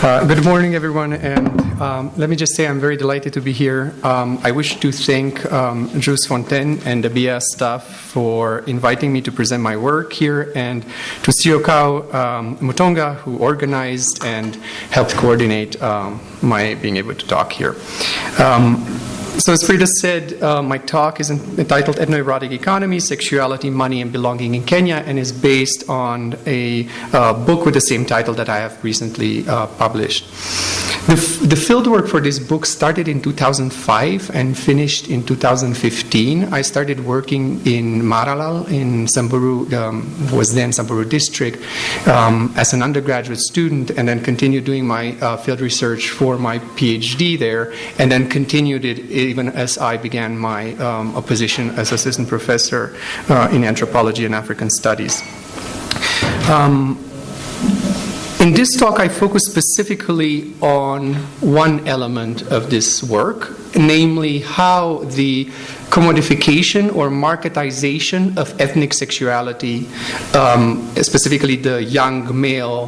Good morning, everyone, and let me just say I'm very delighted to be here. I wish to thank Jules Fontaine and the BIA staff for inviting me to present my work here, and to Siokao Mutonga, who organized and helped coordinate my being able to talk here. So as Frida said, my talk is entitled Ethno Erotic Economy, Sexuality, Money, and Belonging in Kenya, and is based on a book with the same title that I have recently published. The fieldwork for this book started in 2005 and finished in 2015. I started working in Maralal in Samburu, was then Samburu district, as an undergraduate student, and then continued doing my field research for my PhD there, and then continued it even as I began my position as assistant professor in anthropology and African studies. In this talk, I focus specifically on one element of this work, namely how the commodification or marketization of ethnic sexuality, specifically the young male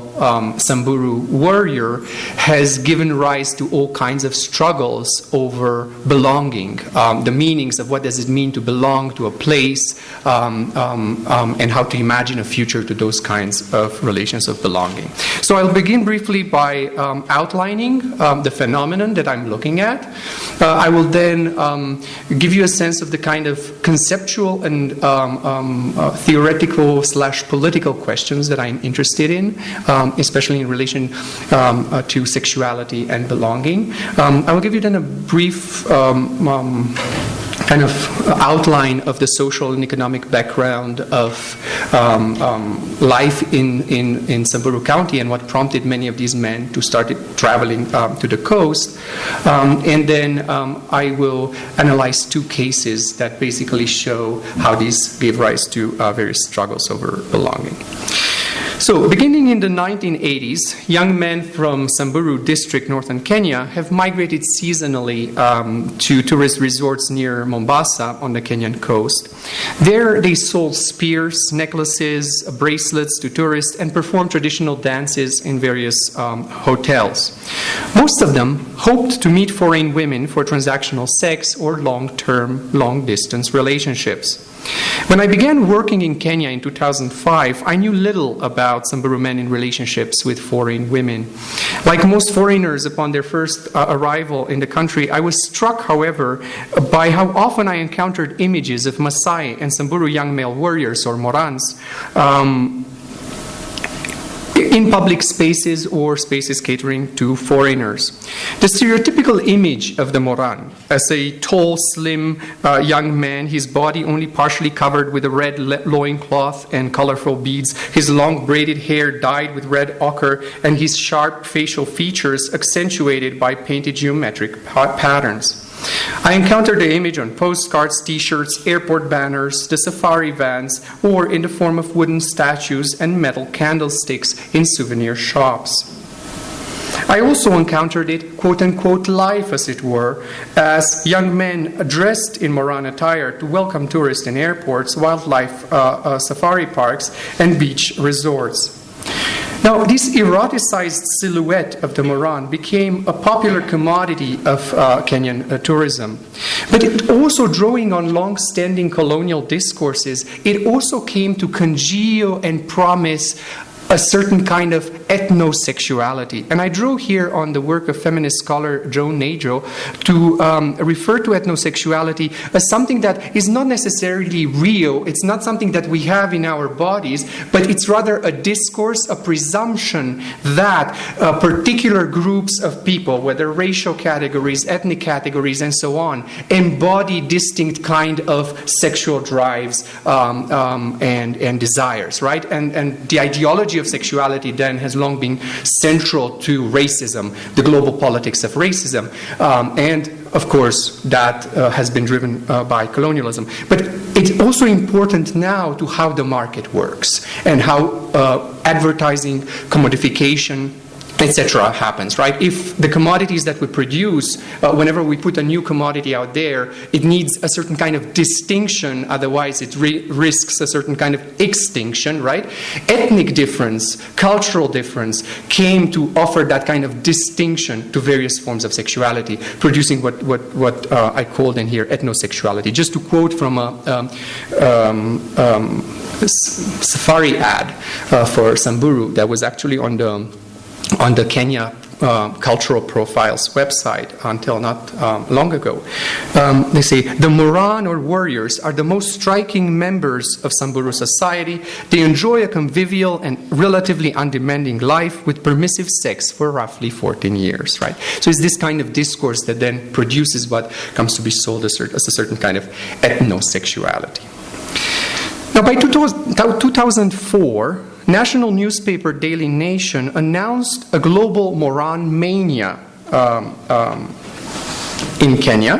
Samburu warrior, has given rise to all kinds of struggles over belonging, the meanings of what does it mean to belong to a place, and how to imagine a future to those kinds of relations of belonging. So I'll begin briefly by outlining the phenomenon that I'm looking at. I will then give you a sense of the kind of conceptual and theoretical / political questions that I'm interested in, especially in relation to sexuality and belonging. I will give you then a brief kind of outline of the social and economic background of life in Samburu County and what prompted many of these men to start traveling to the coast. And then I will analyze two cases that basically show how these gave rise to various struggles over belonging. So, beginning in the 1980s, young men from Samburu district, northern Kenya, have migrated seasonally to tourist resorts near Mombasa on the Kenyan coast. There, they sold spears, necklaces, bracelets to tourists and performed traditional dances in various hotels. Most of them hoped to meet foreign women for transactional sex or long-term, long-distance relationships. When I began working in Kenya in 2005, I knew little about Samburu men in relationships with foreign women. Like most foreigners upon their first arrival in the country, I was struck, however, by how often I encountered images of Maasai and Samburu young male warriors, or Morans, in public spaces or spaces catering to foreigners. The stereotypical image of the Moran as a tall, slim young man, his body only partially covered with a red loincloth and colorful beads, his long braided hair dyed with red ochre, and his sharp facial features accentuated by painted geometric patterns. I encountered the image on postcards, t-shirts, airport banners, the safari vans, or in the form of wooden statues and metal candlesticks in souvenir shops. I also encountered it, quote-unquote, live, as it were, as young men dressed in Moran attire to welcome tourists in airports, wildlife safari parks, and beach resorts. Now, this eroticized silhouette of the Moran became a popular commodity of Kenyan tourism. But it also, drawing on long-standing colonial discourses, it also came to congeal and promise a certain kind of ethnosexuality. And I drew here on the work of feminist scholar Joan Najo to refer to ethnosexuality as something that is not necessarily real. It's not something that we have in our bodies, but it's rather a discourse, a presumption that particular groups of people, whether racial categories, ethnic categories, and so on, embody distinct kind of sexual drives and desires, right? And the ideology of sexuality then has long been central to racism, the global politics of racism, and of course that has been driven by colonialism. But it's also important now to how the market works and how advertising, commodification, etc. happens, right? If the commodities that we produce, whenever we put a new commodity out there, it needs a certain kind of distinction, otherwise it risks a certain kind of extinction, right? Ethnic difference, cultural difference came to offer that kind of distinction to various forms of sexuality, producing what I called in here etnosexuality. Just to quote from a safari ad for Samburu that was actually on the Kenya Cultural Profiles website until not long ago. They say, the Moran or warriors are the most striking members of Samburu society. They enjoy a convivial and relatively undemanding life with permissive sex for roughly 14 years, right? So it's this kind of discourse that then produces what comes to be sold as a certain kind of ethnosexuality. Now, by 2004, national newspaper Daily Nation announced a global Moran mania in Kenya.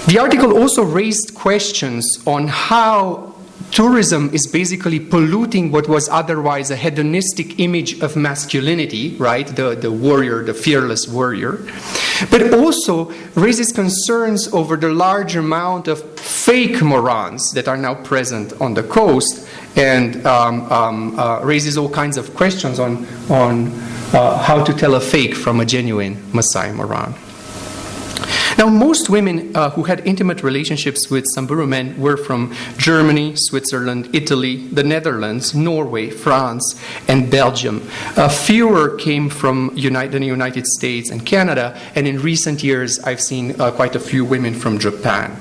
The article also raised questions on how tourism is basically polluting what was otherwise a hedonistic image of masculinity, right? The warrior, the fearless warrior. But also raises concerns over the large amount of fake Morans that are now present on the coast, and raises all kinds of questions on how to tell a fake from a genuine Maasai Moran. Now, most women who had intimate relationships with Samburu men were from Germany, Switzerland, Italy, the Netherlands, Norway, France, and Belgium. Fewer came from the United States and Canada, and in recent years I've seen quite a few women from Japan.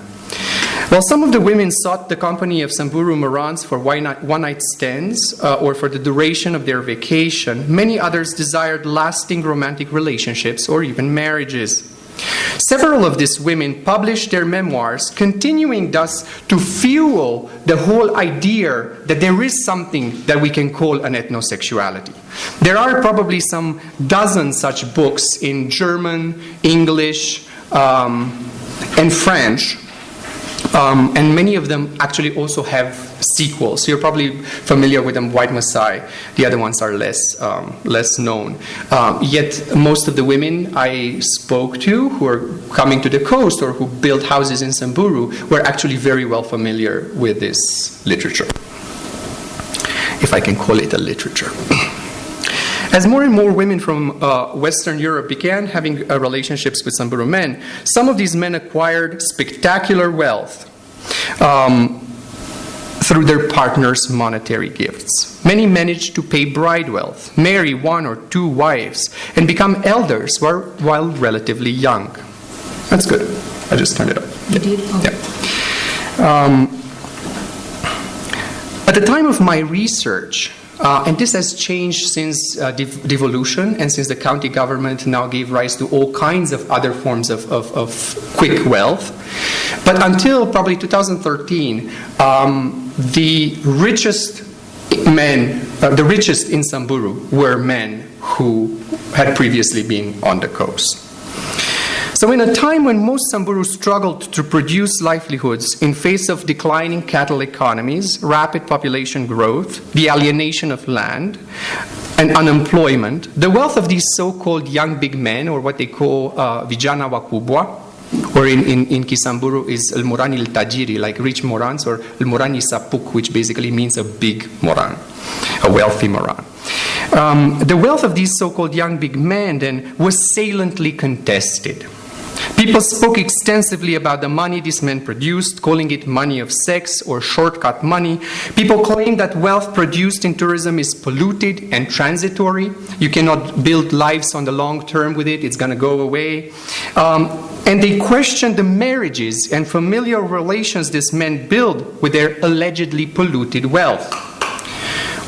While some of the women sought the company of Samburu Morans for one-night stands or for the duration of their vacation, many others desired lasting romantic relationships or even marriages. Several of these women published their memoirs, continuing thus to fuel the whole idea that there is something that we can call an ethnosexuality. There are probably some dozen such books in German, English, and French. And many of them actually also have sequels. So you're probably familiar with them, White Maasai. The other ones are less known. Yet most of the women I spoke to who are coming to the coast or who built houses in Samburu were actually very well familiar with this literature, if I can call it a literature. As more and more women from Western Europe began having relationships with Samburu men, some of these men acquired spectacular wealth through their partners' monetary gifts. Many managed to pay bride wealth, marry one or two wives, and become elders while relatively young. That's good. I just turned it up. You did? Oh. Yeah. At the time of my research, and this has changed since devolution and since the county government now gave rise to all kinds of other forms of quick wealth. But until probably 2013, the richest in Samburu were men who had previously been on the coast. So in a time when most Samburu struggled to produce livelihoods in face of declining cattle economies, rapid population growth, the alienation of land, and unemployment, the wealth of these so-called young big men, or what they call vijana wakubwa, or in Kisamburu is El Morani El Tajiri, like rich Morans, or El Morani Sapuk, which basically means a big Moran, a wealthy Moran. The wealth of these so-called young big men then was saliently contested. People spoke extensively about the money these men produced, calling it money of sex or shortcut money. People claimed that wealth produced in tourism is polluted and transitory. You cannot build lives on the long term with it. It's going to go away. And they questioned the marriages and familial relations these men build with their allegedly polluted wealth.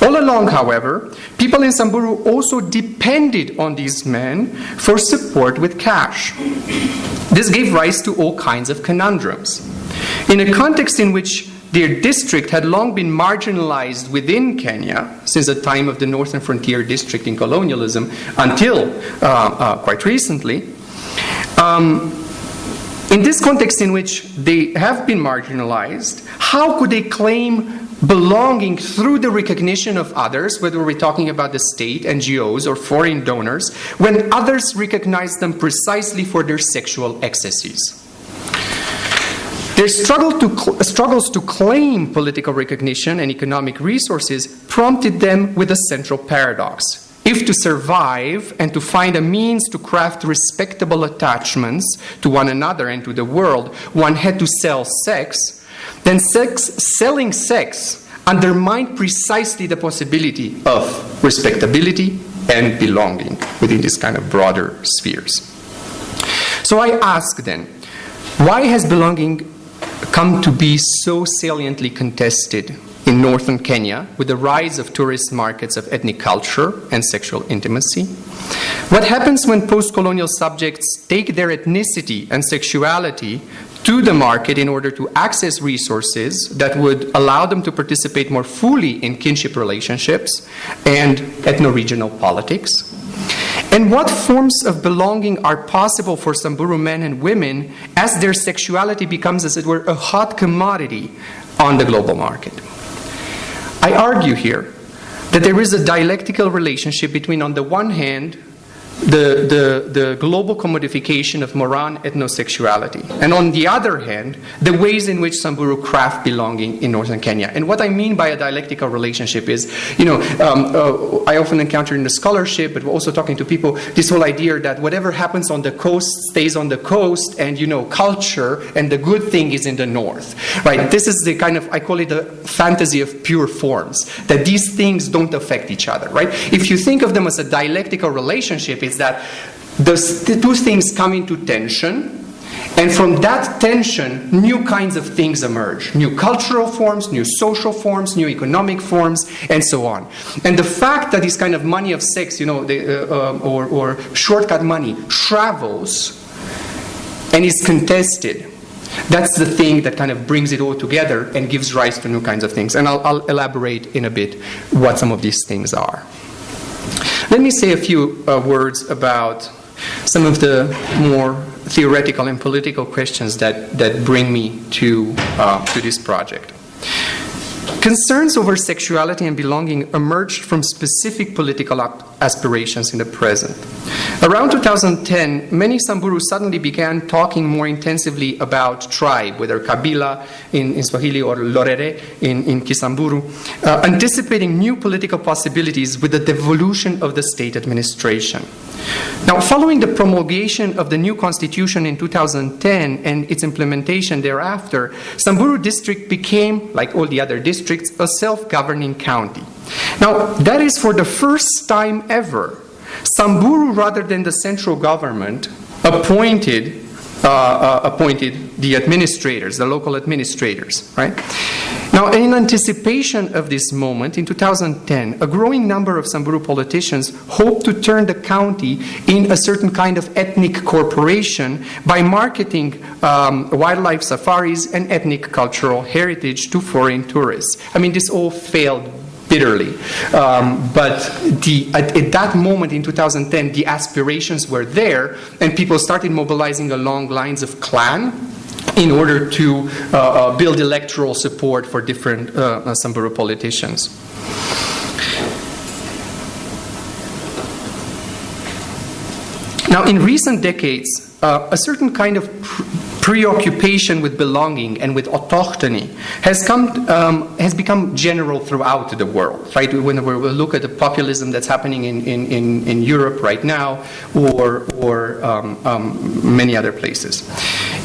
All along, however, people in Samburu also depended on these men for support with cash. This gave rise to all kinds of conundrums. In a context in which their district had long been marginalized within Kenya, since the time of the Northern Frontier District in colonialism until quite recently, in this context in which they have been marginalized, how could they claim belonging through the recognition of others, whether we're talking about the state, NGOs, or foreign donors, when others recognize them precisely for their sexual excesses. Their struggles to claim political recognition and economic resources prompted them with a central paradox. If to survive and to find a means to craft respectable attachments to one another and to the world, one had to sell sex, then selling sex undermined precisely the possibility of respectability and belonging within these kind of broader spheres. So I ask then, why has belonging come to be so saliently contested in northern Kenya with the rise of tourist markets of ethnic culture and sexual intimacy? What happens when post-colonial subjects take their ethnicity and sexuality to the market in order to access resources that would allow them to participate more fully in kinship relationships and ethno-regional politics? And what forms of belonging are possible for Samburu men and women as their sexuality becomes, as it were, a hot commodity on the global market? I argue here that there is a dialectical relationship between, on the one hand, the global commodification of Moran ethnosexuality, and on the other hand, the ways in which Samburu craft belonging in northern Kenya. And what I mean by a dialectical relationship is, I often encounter in the scholarship, but also talking to people, this whole idea that whatever happens on the coast stays on the coast, and culture and the good thing is in the north, right? This is the kind of, I call it the fantasy of pure forms, that these things don't affect each other, right? If you think of them as a dialectical relationship, it's that the two things come into tension, and from that tension, new kinds of things emerge. New cultural forms, new social forms, new economic forms, and so on. And the fact that this kind of money of sex, or shortcut money, travels and is contested, that's the thing that kind of brings it all together and gives rise to new kinds of things. And I'll elaborate in a bit what some of these things are. Let me say a few words about some of the more theoretical and political questions that bring me to this project. Concerns over sexuality and belonging emerged from specific political aspirations in the present. Around 2010, many Samburu suddenly began talking more intensively about tribe, whether Kabila in Swahili or Lorere in Kisamburu, anticipating new political possibilities with the devolution of the state administration. Now, following the promulgation of the new constitution in 2010 and its implementation thereafter, Samburu district became, like all the other districts, a self-governing county. Now, that is for the first time ever. Samburu, rather than the central government, appointed the administrators, the local administrators, right? Now, in anticipation of this moment, in 2010, a growing number of Samburu politicians hoped to turn the county in a certain kind of ethnic corporation by marketing wildlife safaris and ethnic cultural heritage to foreign tourists. I mean, this all failed bitterly. But at that moment in 2010, the aspirations were there, and people started mobilizing along lines of clan in order to build electoral support for different Samburu politicians. Now, in recent decades, a certain kind of preoccupation with belonging and with autochthony has become general throughout the world, right? When we look at the populism that's happening in Europe right now, or many other places.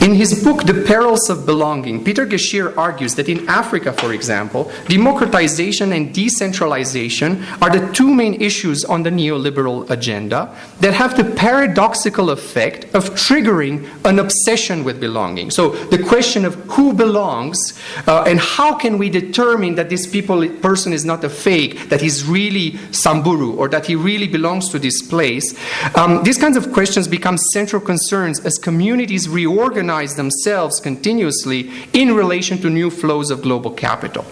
In his book, The Perils of Belonging, Peter Geschirr argues that in Africa, for example, democratization and decentralization are the two main issues on the neoliberal agenda that have the paradoxical effect of triggering an obsession with belonging. So the question of who belongs and how can we determine that this person is not a fake, that he's really Samburu, or that he really belongs to this place. These kinds of questions become central concerns as communities reorganize themselves continuously in relation to new flows of global capital.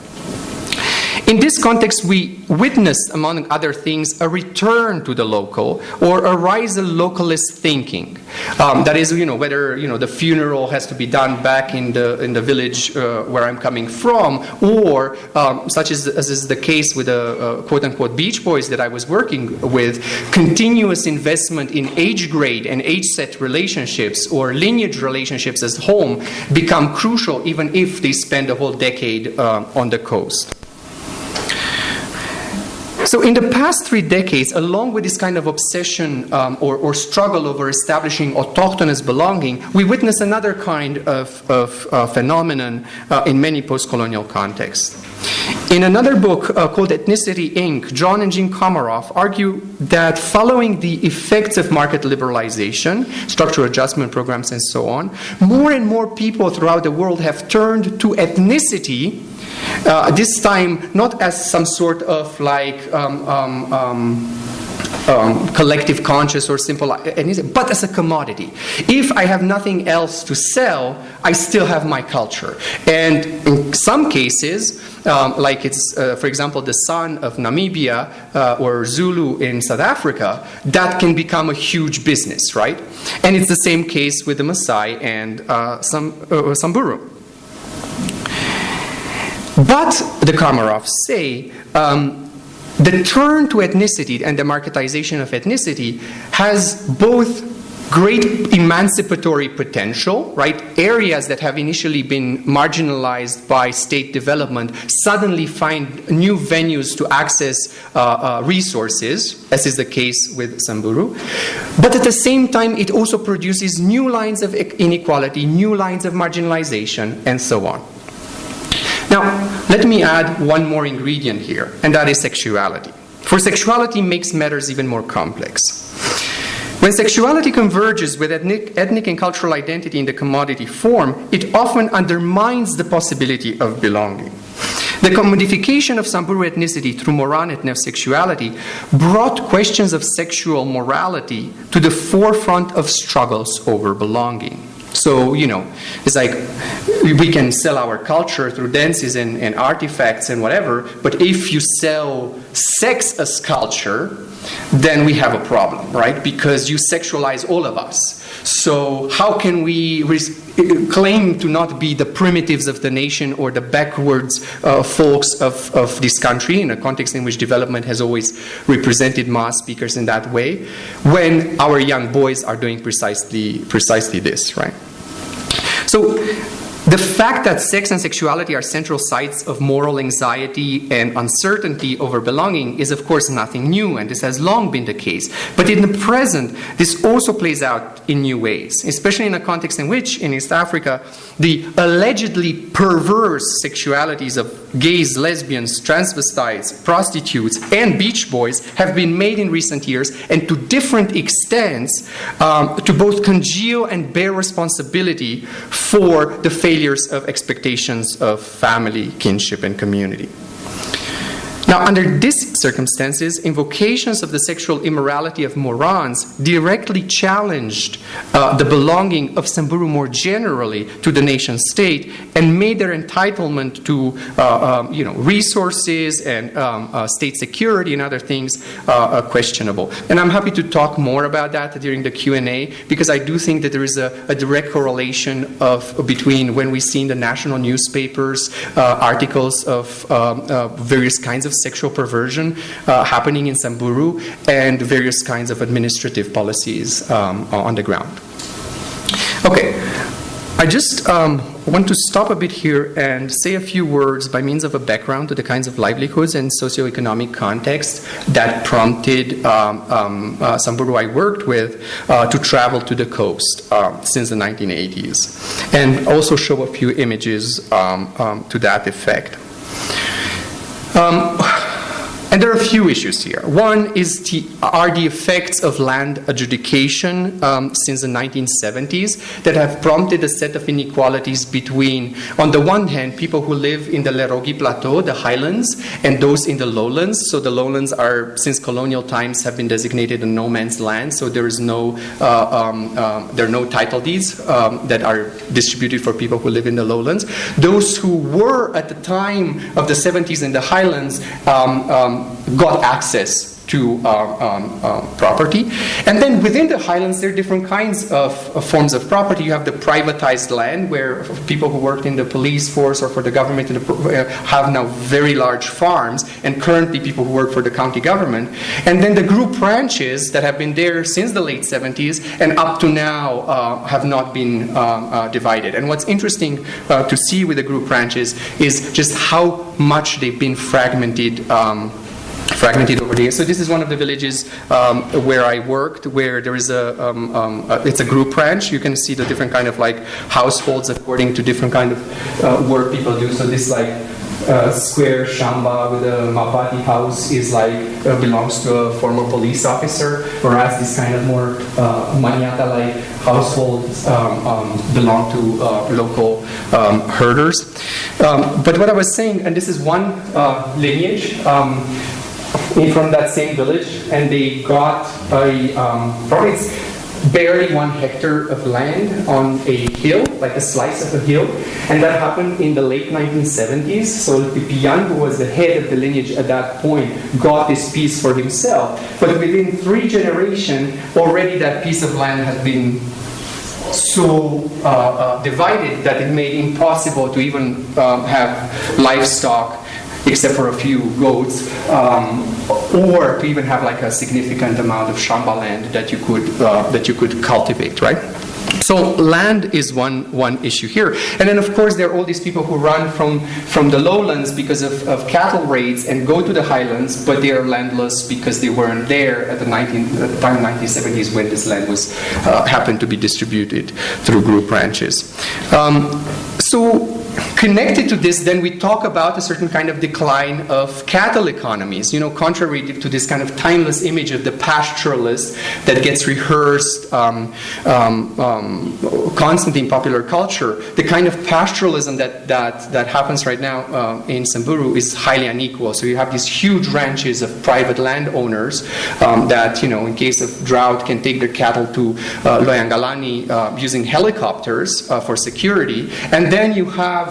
In this context, we witnessed, among other things, a return to the local or a rise of localist thinking. That is, whether the funeral has to be done back in the village where I'm coming from, or such as is the case with the quote-unquote Beach Boys that I was working with, continuous investment in age grade and age set relationships or lineage relationships as home become crucial, even if they spend a whole decade on the coast. So in the past 3 decades, along with this kind of obsession or struggle over establishing autochthonous belonging, we witness another kind of phenomenon in many post-colonial contexts. In another book called Ethnicity, Inc., John and Jean Komaroff argue that following the effects of market liberalization, structural adjustment programs, and so on, more and more people throughout the world have turned to ethnicity, this time not as some sort of collective conscious or simple, but as a commodity. If I have nothing else to sell, I still have my culture. And in some cases, like it's, for example, the San of Namibia or Zulu in South Africa, that can become a huge business, right? And it's the same case with the Maasai and Samburu. But the Komaroffs say the turn to ethnicity and the marketization of ethnicity has both great emancipatory potential, right? Areas that have initially been marginalized by state development suddenly find new venues to access resources, as is the case with Samburu. But at the same time, it also produces new lines of inequality, new lines of marginalization, and so on. Now, let me add one more ingredient here, and that is sexuality. For sexuality makes matters even more complex. When sexuality converges with ethnic and cultural identity in the commodity form, it often undermines the possibility of belonging. The commodification of Samburu ethnicity through Moran etnosexuality brought questions of sexual morality to the forefront of struggles over belonging. So, it's like we can sell our culture through dances and artifacts and whatever, but if you sell sex as culture, then we have a problem, right? Because you sexualize all of us. So how can we claim to not be the primitives of the nation or the backwards folks of this country in a context in which development has always represented mass speakers in that way, when our young boys are doing precisely this, right? So the fact that sex and sexuality are central sites of moral anxiety and uncertainty over belonging is, of course, nothing new, and this has long been the case. But in the present, this also plays out in new ways, especially in a context in which, in East Africa, the allegedly perverse sexualities of gays, lesbians, transvestites, prostitutes, and beach boys have been made in recent years, and to different extents, to both congeal and bear responsibility for the failures of expectations of family, kinship, and community. Now, under these circumstances, invocations of the sexual immorality of Morans directly challenged the belonging of Samburu more generally to the nation state and made their entitlement to resources and state security and other things questionable. And I'm happy to talk more about that during the Q&A, because I do think that there is a direct correlation between when we see in the national newspapers articles of various kinds of sexual perversion happening in Samburu and various kinds of administrative policies on the ground. Okay, I just want to stop a bit here and say a few words by means of a background to the kinds of livelihoods and socioeconomic context that prompted Samburu I worked with to travel to the coast since the 1980s, and also show a few images to that effect. And there are a few issues here. One are the effects of land adjudication since the 1970s that have prompted a set of inequalities between, on the one hand, people who live in the Lerogi Plateau, the highlands, and those in the lowlands. So the lowlands are, since colonial times, have been designated a no man's land. So there is there are no title deeds that are distributed for people who live in the lowlands. Those who were at the time of the 70s in the highlands got access to property. And then within the highlands, there are different kinds of forms of property. You have the privatized land, where people who worked in the police force or for the government have now very large farms, and currently people who work for the county government. And then the group ranches that have been there since the late 70s and up to now have not been divided. And what's interesting to see with the group ranches is just how much they've been fragmented over the years. So this is one of the villages where I worked, where there is it's a group ranch. You can see the different kind of like households according to different kind of work people do. So this like square shamba with a mabati house is like belongs to a former police officer, whereas this kind of more maniata-like households belong to local herders. But what I was saying, and this is one lineage from that same village, and they got probably it's barely 1 hectare of land on a hill, like a slice of a hill, and that happened in the late 1970s. So Pipian, who was the head of the lineage at that point, got this piece for himself. But within 3 generations, already that piece of land had been so divided that it made it impossible to even have livestock, except for a few goats, or to even have like a significant amount of shamba land that you could cultivate, right? So land is one issue here. And then of course there are all these people who run from the lowlands because of cattle raids and go to the highlands, but they are landless because they weren't there at the time 1970s when this land was happened to be distributed through group ranches. So connected to this, then we talk about a certain kind of decline of cattle economies. You know, contrary to this kind of timeless image of the pastoralist that gets rehearsed constantly in popular culture, the kind of pastoralism that happens right now in Samburu is highly unequal. So you have these huge ranches of private landowners that, you know, in case of drought, can take their cattle to Loyangalani using helicopters for security, and then you have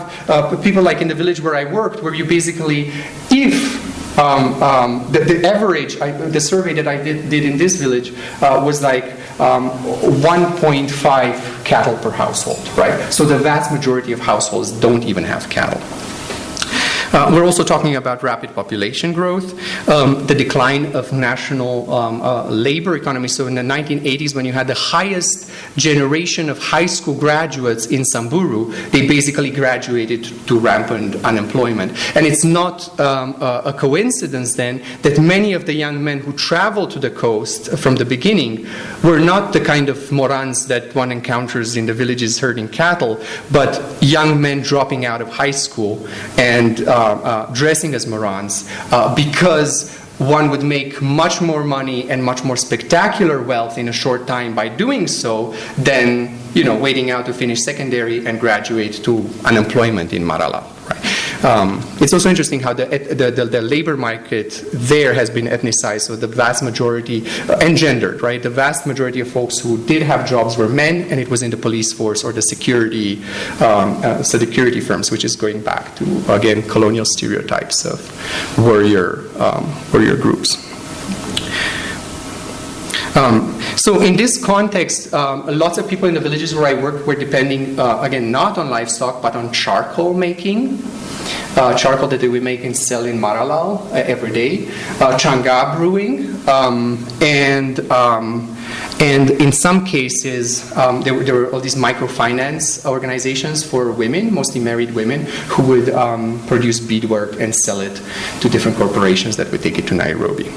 people like in the village where I worked, where you basically, if the average, the survey that I did in this village was like 1.5 cattle per household, right? So the vast majority of households don't even have cattle. We're also talking about rapid population growth, the decline of national labor economy. So in the 1980s, when you had the highest generation of high school graduates in Samburu, they basically graduated to rampant unemployment. And it's not a coincidence then that many of the young men who traveled to the coast from the beginning were not the kind of Morans that one encounters in the villages herding cattle, but young men dropping out of high school and dressing as Morans because one would make much more money and much more spectacular wealth in a short time by doing so than, you know, waiting out to finish secondary and graduate to unemployment in Marala. Right? It's also interesting how the labor market there has been ethnicized. So the vast majority, and gendered, right? The vast majority of folks who did have jobs were men, and it was in the police force or the security firms, which is going back to, again, colonial stereotypes of warrior groups. So in this context, lots of people in the villages where I worked were depending, again, not on livestock, but on charcoal making. Charcoal that they would make and sell in Maralal every day. Changa brewing. And in some cases, there were all these microfinance organizations for women, mostly married women, who would produce beadwork and sell it to different corporations that would take it to Nairobi.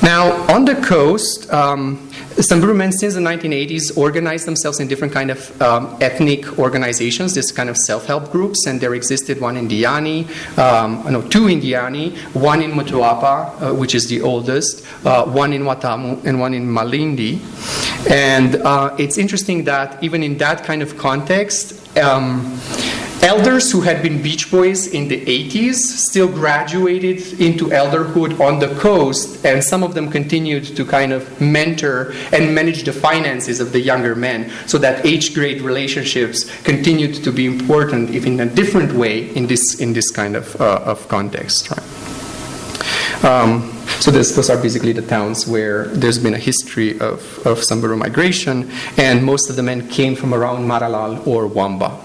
Now, on the coast, Samburu men since the 1980s organized themselves in different kind of ethnic organizations, this kind of self-help groups, and there existed one in Diani, two in Diani, one in Mutuapa, which is the oldest, one in Watamu, and one in Malindi. And it's interesting that even in that kind of context, elders who had been beach boys in the 80s still graduated into elderhood on the coast, and some of them continued to kind of mentor and manage the finances of the younger men, so that age grade relationships continued to be important, if in a different way, in this kind of context. Right? So those are basically the towns where there's been a history of Samburu migration, and most of the men came from around Maralal or Wamba.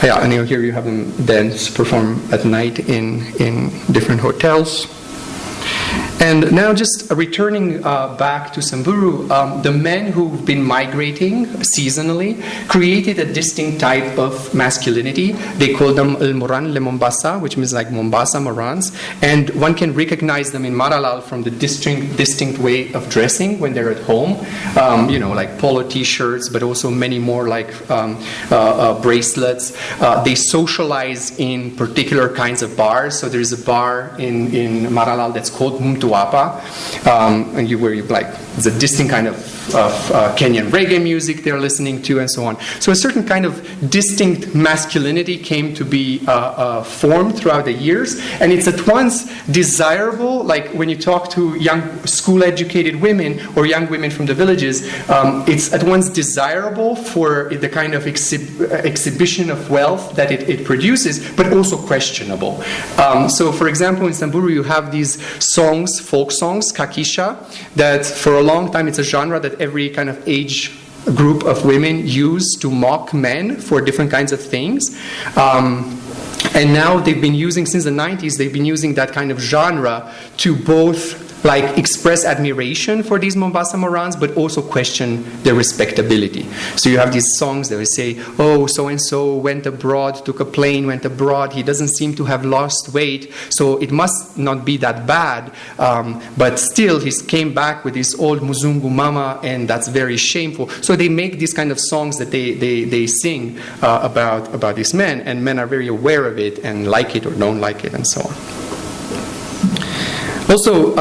Yeah, and here you have them dance, perform at night in different hotels. And now just returning back to Samburu, the men who've been migrating seasonally created a distinct type of masculinity. They call them El Moran Le Mombasa, which means like Mombasa Morans. And one can recognize them in Maralal from the distinct way of dressing when they're at home. Like polo t-shirts, but also many more like bracelets. They socialize in particular kinds of bars. So there's a bar in Maralal that's called Mumtuapa, and it's a distinct kind of Kenyan reggae music they're listening to, and so on. So a certain kind of distinct masculinity came to be formed throughout the years, and it's at once desirable, like when you talk to young school-educated women or young women from the villages, it's at once desirable for the kind of exhibition of wealth that it produces, but also questionable. So for example, in Samburu you have these songs, folk songs, kakisha, that for a long time it's a genre that every kind of age group of women use to mock men for different kinds of things. And now they've been using, since the 90s, they've been using that kind of genre to both like express admiration for these Mombasa Morans, but also question their respectability. So you have these songs that will say, oh, so-and-so went abroad, took a plane, went abroad, he doesn't seem to have lost weight, so it must not be that bad, but still he came back with his old Muzungu mama, and that's very shameful. So they make these kind of songs that they sing about these men, and men are very aware of it and like it or don't like it and so on. Also,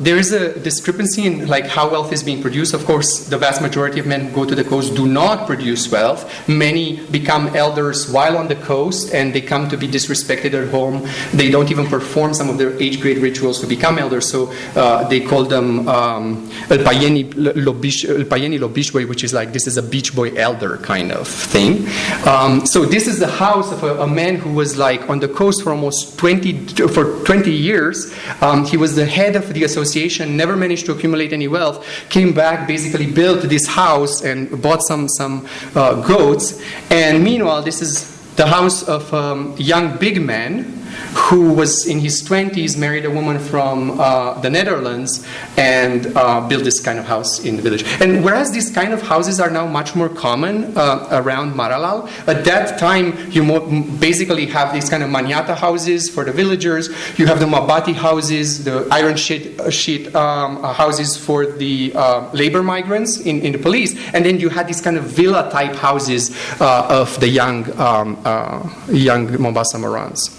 there is a discrepancy in like how wealth is being produced. Of course, the vast majority of men who go to the coast do not produce wealth. Many become elders while on the coast, and they come to be disrespected at home. They don't even perform some of their age grade rituals to become elders. So they call them El Payeni Lobishboy, which is like, this is a beach boy elder kind of thing. So this is the house of a man who was like on the coast for almost 20 years. He was the head of the association, never managed to accumulate any wealth, came back, basically built this house and bought some goats. And meanwhile, this is the house of a young big man who was in his 20s, married a woman from the Netherlands, and built this kind of house in the village. And whereas these kind of houses are now much more common around Maralal, at that time you basically have these kind of manyata houses for the villagers, you have the mabati houses, the iron sheet houses for the labor migrants in the police, and then you had these kind of villa type houses of the young Mombasa Morans.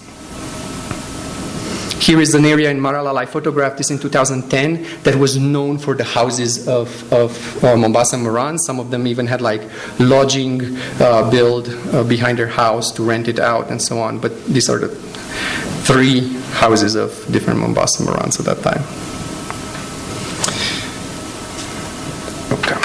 Here is an area in Maralal, I photographed this in 2010, that was known for the houses of Mombasa Morans. Some of them even had like lodging built behind their house to rent it out and so on. But these are the 3 houses of different Mombasa Morans at that time. Okay.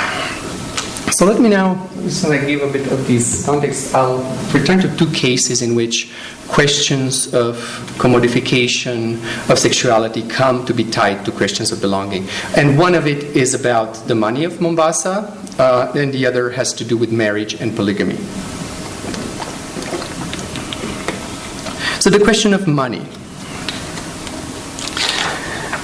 So let me now, so I gave a bit of this context, I'll return to 2 cases in which questions of commodification of sexuality come to be tied to questions of belonging. And one of it is about the money of Mombasa, and the other has to do with marriage and polygamy. So the question of money.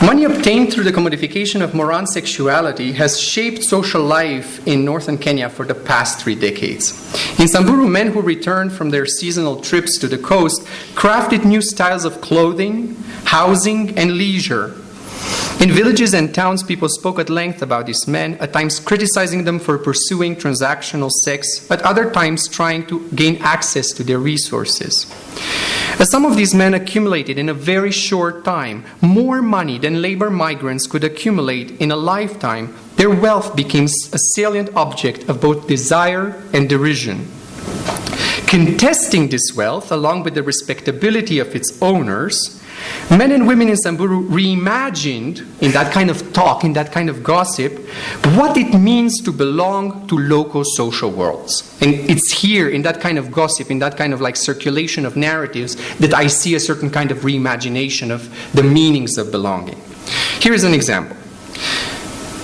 Money obtained through the commodification of Moran sexuality has shaped social life in northern Kenya for the past 3 decades. In Samburu, men who returned from their seasonal trips to the coast crafted new styles of clothing, housing, and leisure. In villages and towns, people spoke at length about these men, at times criticizing them for pursuing transactional sex, at other times trying to gain access to their resources. As some of these men accumulated in a very short time more money than labor migrants could accumulate in a lifetime, their wealth became a salient object of both desire and derision. Contesting this wealth, along with the respectability of its owners, men and women in Samburu reimagined, in that kind of talk, in that kind of gossip, what it means to belong to local social worlds. And it's here, in that kind of gossip, in that kind of like circulation of narratives, that I see a certain kind of reimagination of the meanings of belonging. Here is an example.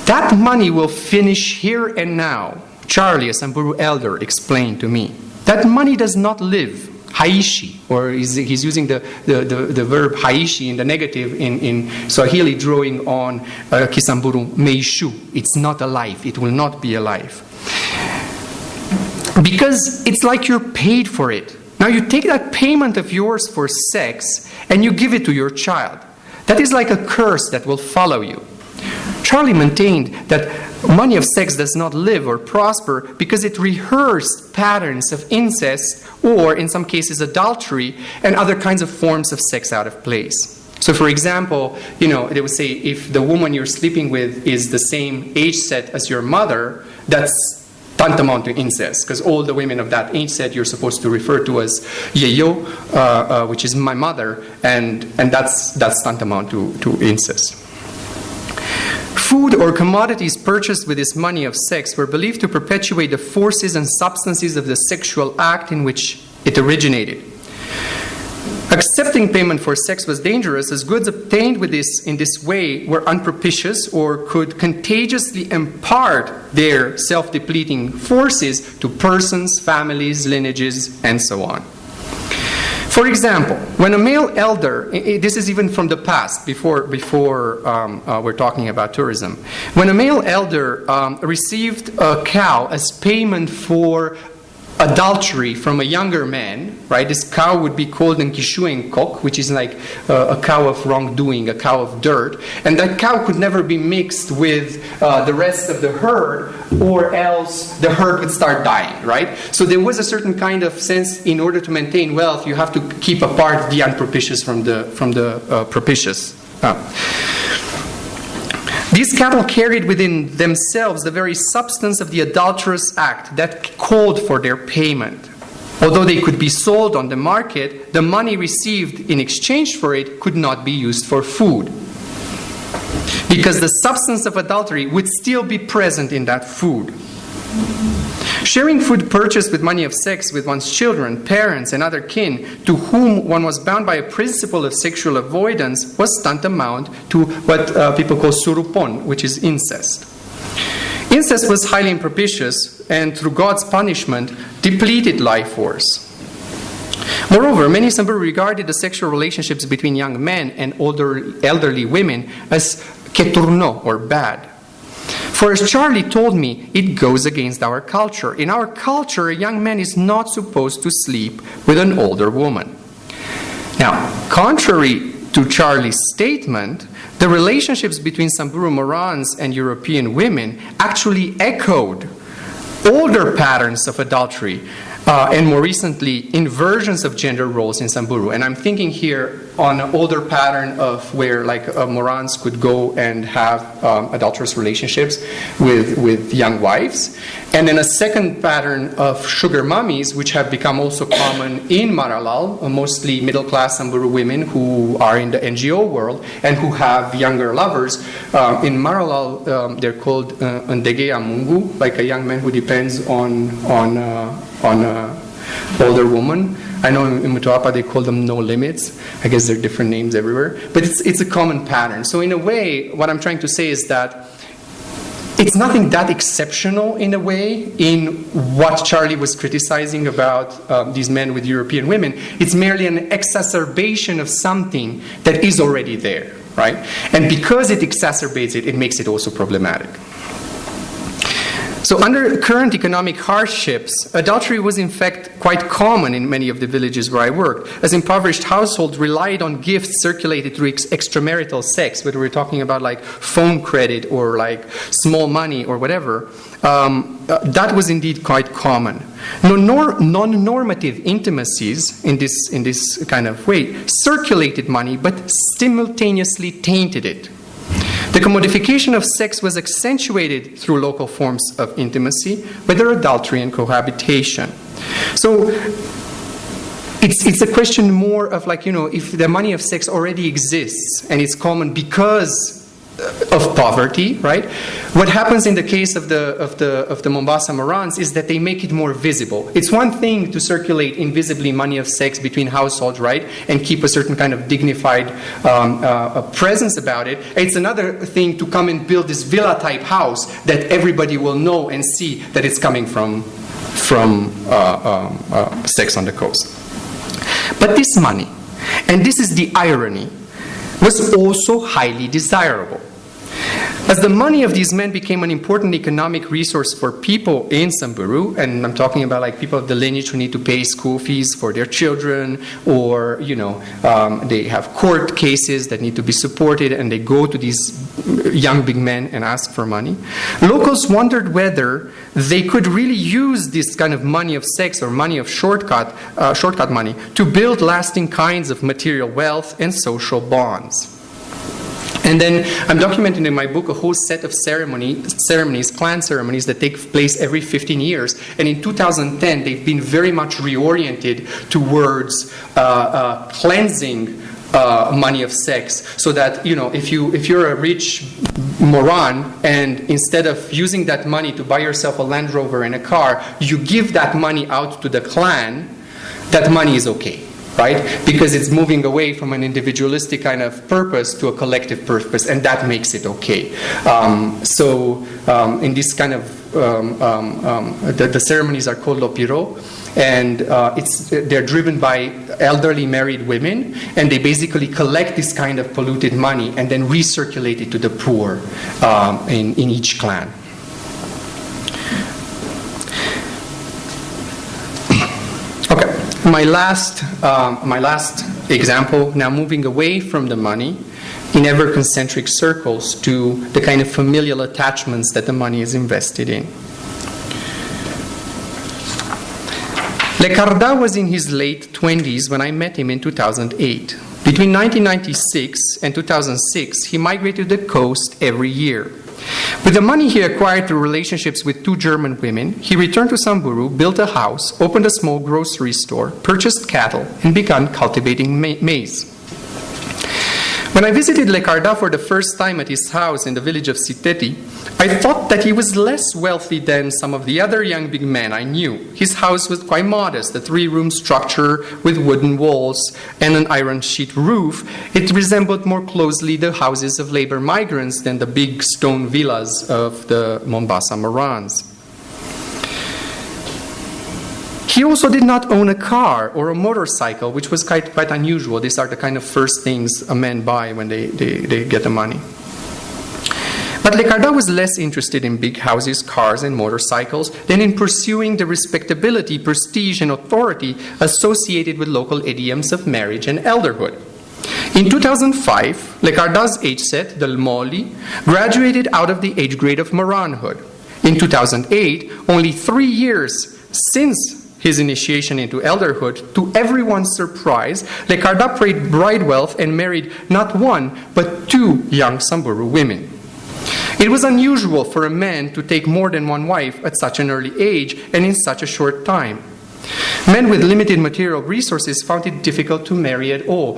That money will finish here and now, Charlie, a Samburu elder, explained to me. That money does not live. Haishi, or he's using the verb haishi in the negative in Swahili, drawing on Kisamburu meishu. It's not alive. It will not be alive. Because it's like you're paid for it. Now you take that payment of yours for sex and you give it to your child. That is like a curse that will follow you. Charlie maintained that money of sex does not live or prosper because it rehearsed patterns of incest or, in some cases, adultery and other kinds of forms of sex out of place. So, for example, they would say if the woman you're sleeping with is the same age set as your mother, that's tantamount to incest, because all the women of that age set you're supposed to refer to as yeyo, which is my mother, and that's tantamount to incest. Food or commodities purchased with this money of sex were believed to perpetuate the forces and substances of the sexual act in which it originated. Accepting payment for sex was dangerous, as goods obtained in this way were unpropitious or could contagiously impart their self-depleting forces to persons, families, lineages, and so on. For example, when a male elder, this is even from the past, before we're talking about tourism, when a male elder received a cow as payment for adultery from a younger man, right? This cow would be called an kishuenkok, which is like a cow of wrongdoing, a cow of dirt, and that cow could never be mixed with the rest of the herd, or else the herd would start dying, right? So there was a certain kind of sense, in order to maintain wealth, you have to keep apart the unpropitious from the propitious. These cattle carried within themselves the very substance of the adulterous act that called for their payment. Although they could be sold on the market, the money received in exchange for it could not be used for food, because the substance of adultery would still be present in that food. Sharing food purchased with money of sex with one's children, parents, and other kin to whom one was bound by a principle of sexual avoidance was tantamount to what people call surupon, which is incest. Incest was highly impropitious and, through God's punishment, depleted life force. Moreover, many Samburu regarded the sexual relationships between young men and elderly women as keturno, or bad. For as Charlie told me, it goes against our culture. In our culture, a young man is not supposed to sleep with an older woman. Now, contrary to Charlie's statement, the relationships between Samburu Morans and European women actually echoed older patterns of adultery, and more recently, inversions of gender roles in Samburu. And I'm thinking here on an older pattern of where Morans could go and have adulterous relationships with young wives. And then a second pattern of sugar mummies, which have become also common in Maralal, mostly middle-class Samburu women who are in the NGO world and who have younger lovers. In Maralal, they're called Ndege Mungu, like a young man who depends on older woman. I know in Mutuapa they call them no limits. I guess there are different names everywhere. But it's a common pattern. So in a way, what I'm trying to say is that it's nothing that exceptional in a way in what Charlie was criticizing about these men with European women. It's merely an exacerbation of something that is already there. right? And because it exacerbates it, it makes it also problematic. So under current economic hardships, adultery was in fact quite common in many of the villages where I worked, as impoverished households relied on gifts circulated through extramarital sex, whether we're talking about like phone credit or like small money or whatever. That was indeed quite common. Non-normative intimacies in this kind of way circulated money, but simultaneously tainted it. The commodification of sex was accentuated through local forms of intimacy, whether adultery and cohabitation. So it's a question more of like, if the money of sex already exists and it's common because of poverty, right? What happens in the case of the Mombasa Morans is that they make it more visible. It's one thing to circulate invisibly money of sex between households, right, and keep a certain kind of dignified presence about it. It's another thing to come and build this villa-type house that everybody will know and see that it's coming from sex on the coast. But this money, and this is the irony, was also highly desirable. As the money of these men became an important economic resource for people in Samburu, and I'm talking about like people of the lineage who need to pay school fees for their children, or they have court cases that need to be supported, and they go to these young big men and ask for money. Locals wondered whether they could really use this kind of money of sex or money of shortcut money to build lasting kinds of material wealth and social bonds. And then I'm documenting in my book a whole set of ceremonies, clan ceremonies that take place every 15 years. And in 2010, they've been very much reoriented towards cleansing money of sex, so that if you're a rich Moran and instead of using that money to buy yourself a Land Rover and a car, you give that money out to the clan, that money is okay. Right? Because it's moving away from an individualistic kind of purpose to a collective purpose, and that makes it okay. In this kind of, the ceremonies are called Lopiro, and they're driven by elderly married women, and they basically collect this kind of polluted money and then recirculate it to the poor in each clan. Okay. My last example, now moving away from the money in ever concentric circles to the kind of familial attachments that the money is invested in. Lecarda was in his late 20s when I met him in 2008. Between 1996 and 2006, he migrated to the coast every year. With the money he acquired through relationships with 2 German women, he returned to Samburu, built a house, opened a small grocery store, purchased cattle, and began cultivating maize. When I visited Lecarda for the first time at his house in the village of Siteti, I thought that he was less wealthy than some of the other young big men I knew. His house was quite modest, a 3-room structure with wooden walls and an iron sheet roof. It resembled more closely the houses of labor migrants than the big stone villas of the Mombasa Morans. He also did not own a car or a motorcycle, which was quite unusual. These are the kind of first things a man buy when they get the money. But Lecarda was less interested in big houses, cars, and motorcycles than in pursuing the respectability, prestige, and authority associated with local idioms of marriage and elderhood. In 2005, Lecarda's age set, the Lmoli, graduated out of the age grade of Moranhood. In 2008, only 3 years since his initiation into elderhood, to everyone's surprise, Lecarda paid bride wealth and married not 1, but 2 young Samburu women. It was unusual for a man to take more than 1 wife at such an early age and in such a short time. Men with limited material resources found it difficult to marry at all.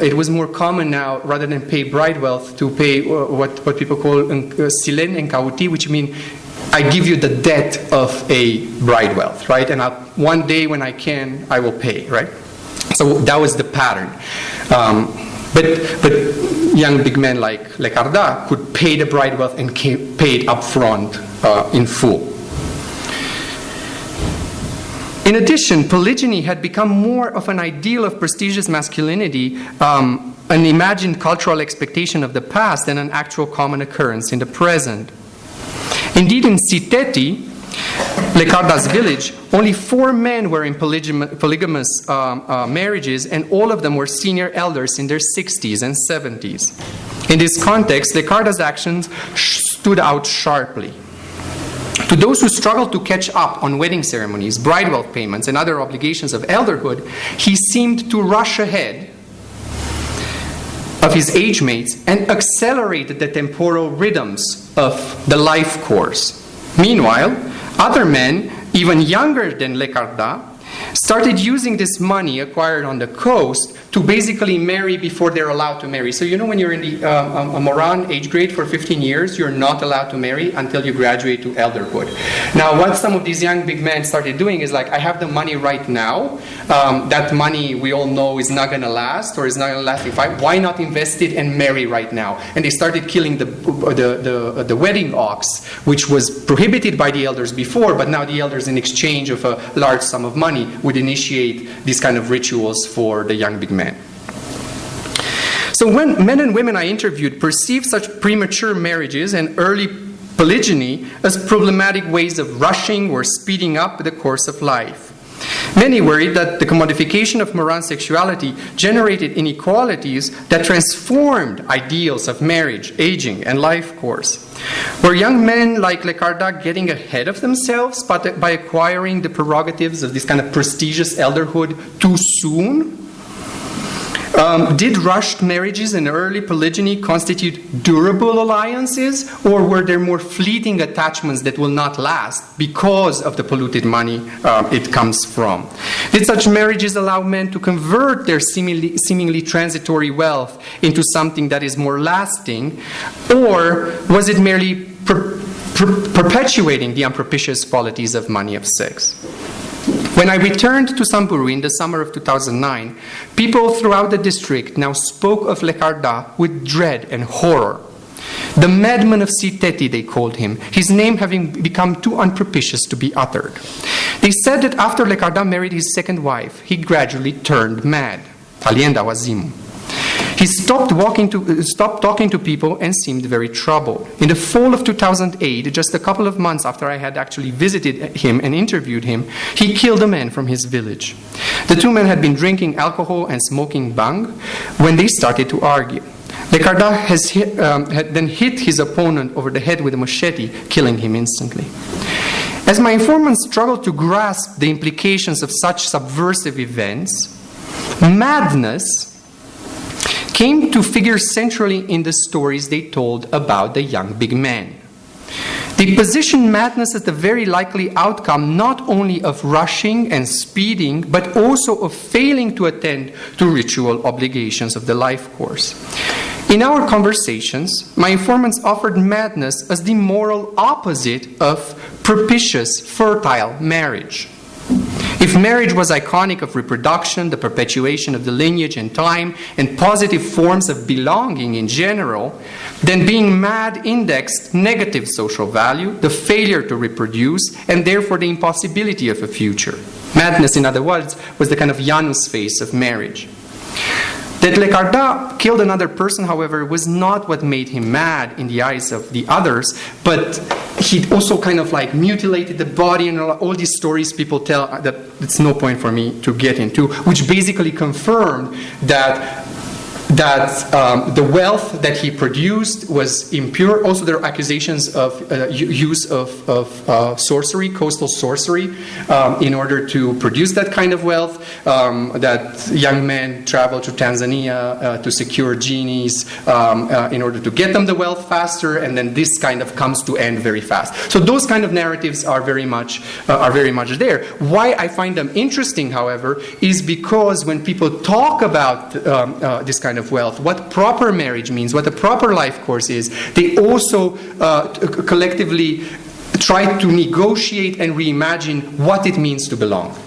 It was more common now, rather than pay bride wealth, to pay what people call silen and kauti, which mean I give you the debt of a bride wealth, right? And one day when I can, I will pay, right? So that was the pattern. But young big men like Lecarda could pay the bride wealth and pay it up front in full. In addition, polygyny had become more of an ideal of prestigious masculinity, an imagined cultural expectation of the past than an actual common occurrence in the present. Indeed, in Siteti, Lecarda's village, only 4 men were in polygamous marriages, and all of them were senior elders in their 60s and 70s. In this context, Lecarda's actions stood out sharply. To those who struggled to catch up on wedding ceremonies, bride wealth payments, and other obligations of elderhood, he seemed to rush ahead of his age mates and accelerated the temporal rhythms of the life course. Meanwhile, other men, even younger than Lecarda, started using this money acquired on the coast to basically marry before they're allowed to marry. So you know when you're in the Moran age grade for 15 years, you're not allowed to marry until you graduate to elderhood. Now what some of these young big men started doing is like, I have the money right now. That money we all know is not going to last, or is not going to last in 5. Why not invest it and marry right now? And they started killing the wedding ox, which was prohibited by the elders before, but now the elders, in exchange of a large sum of money, would initiate these kind of rituals for the young big men. So when men and women I interviewed perceived such premature marriages and early polygyny as problematic ways of rushing or speeding up the course of life. Many worried that the commodification of Moran sexuality generated inequalities that transformed ideals of marriage, aging, and life course. Were young men like Lecarda getting ahead of themselves by acquiring the prerogatives of this kind of prestigious elderhood too soon? Did rushed marriages and early polygyny constitute durable alliances, or were there more fleeting attachments that will not last because of the polluted money it comes from? Did such marriages allow men to convert their seemingly transitory wealth into something that is more lasting, or was it merely perpetuating the unpropitious qualities of money of sex? When I returned to Samburu in the summer of 2009, people throughout the district now spoke of Lecarda with dread and horror. The madman of Siteti, they called him, his name having become too unpropitious to be uttered. They said that after Lecarda married his second wife, he gradually turned mad. Alienda wazimu. He stopped talking to people and seemed very troubled. In the fall of 2008, just a couple of months after I had actually visited him and interviewed him, he killed a man from his village. The 2 men had been drinking alcohol and smoking bhang when they started to argue. Lecarda had then hit his opponent over the head with a machete, killing him instantly. As my informants struggled to grasp the implications of such subversive events, madness came to figure centrally in the stories they told about the young big men. They positioned madness as the very likely outcome not only of rushing and speeding, but also of failing to attend to ritual obligations of the life course. In our conversations, my informants offered madness as the moral opposite of propitious, fertile marriage. If marriage was iconic of reproduction, the perpetuation of the lineage and time, and positive forms of belonging in general, then being mad indexed negative social value, the failure to reproduce, and therefore the impossibility of a future. Madness, in other words, was the kind of Janus face of marriage. That Lecarda killed another person, however, was not what made him mad in the eyes of the others, but he also kind of like mutilated the body, and all these stories people tell that it's no point for me to get into, which basically confirmed that the wealth that he produced was impure. Also, there are accusations of use of sorcery, coastal sorcery, in order to produce that kind of wealth. That young men travel to Tanzania to secure genies in order to get them the wealth faster, and then this kind of comes to end very fast. So those kind of narratives are very much there. Why I find them interesting, however, is because when people talk about this kind of wealth, what proper marriage means, what the proper life course is, they also collectively try to negotiate and reimagine what it means to belong.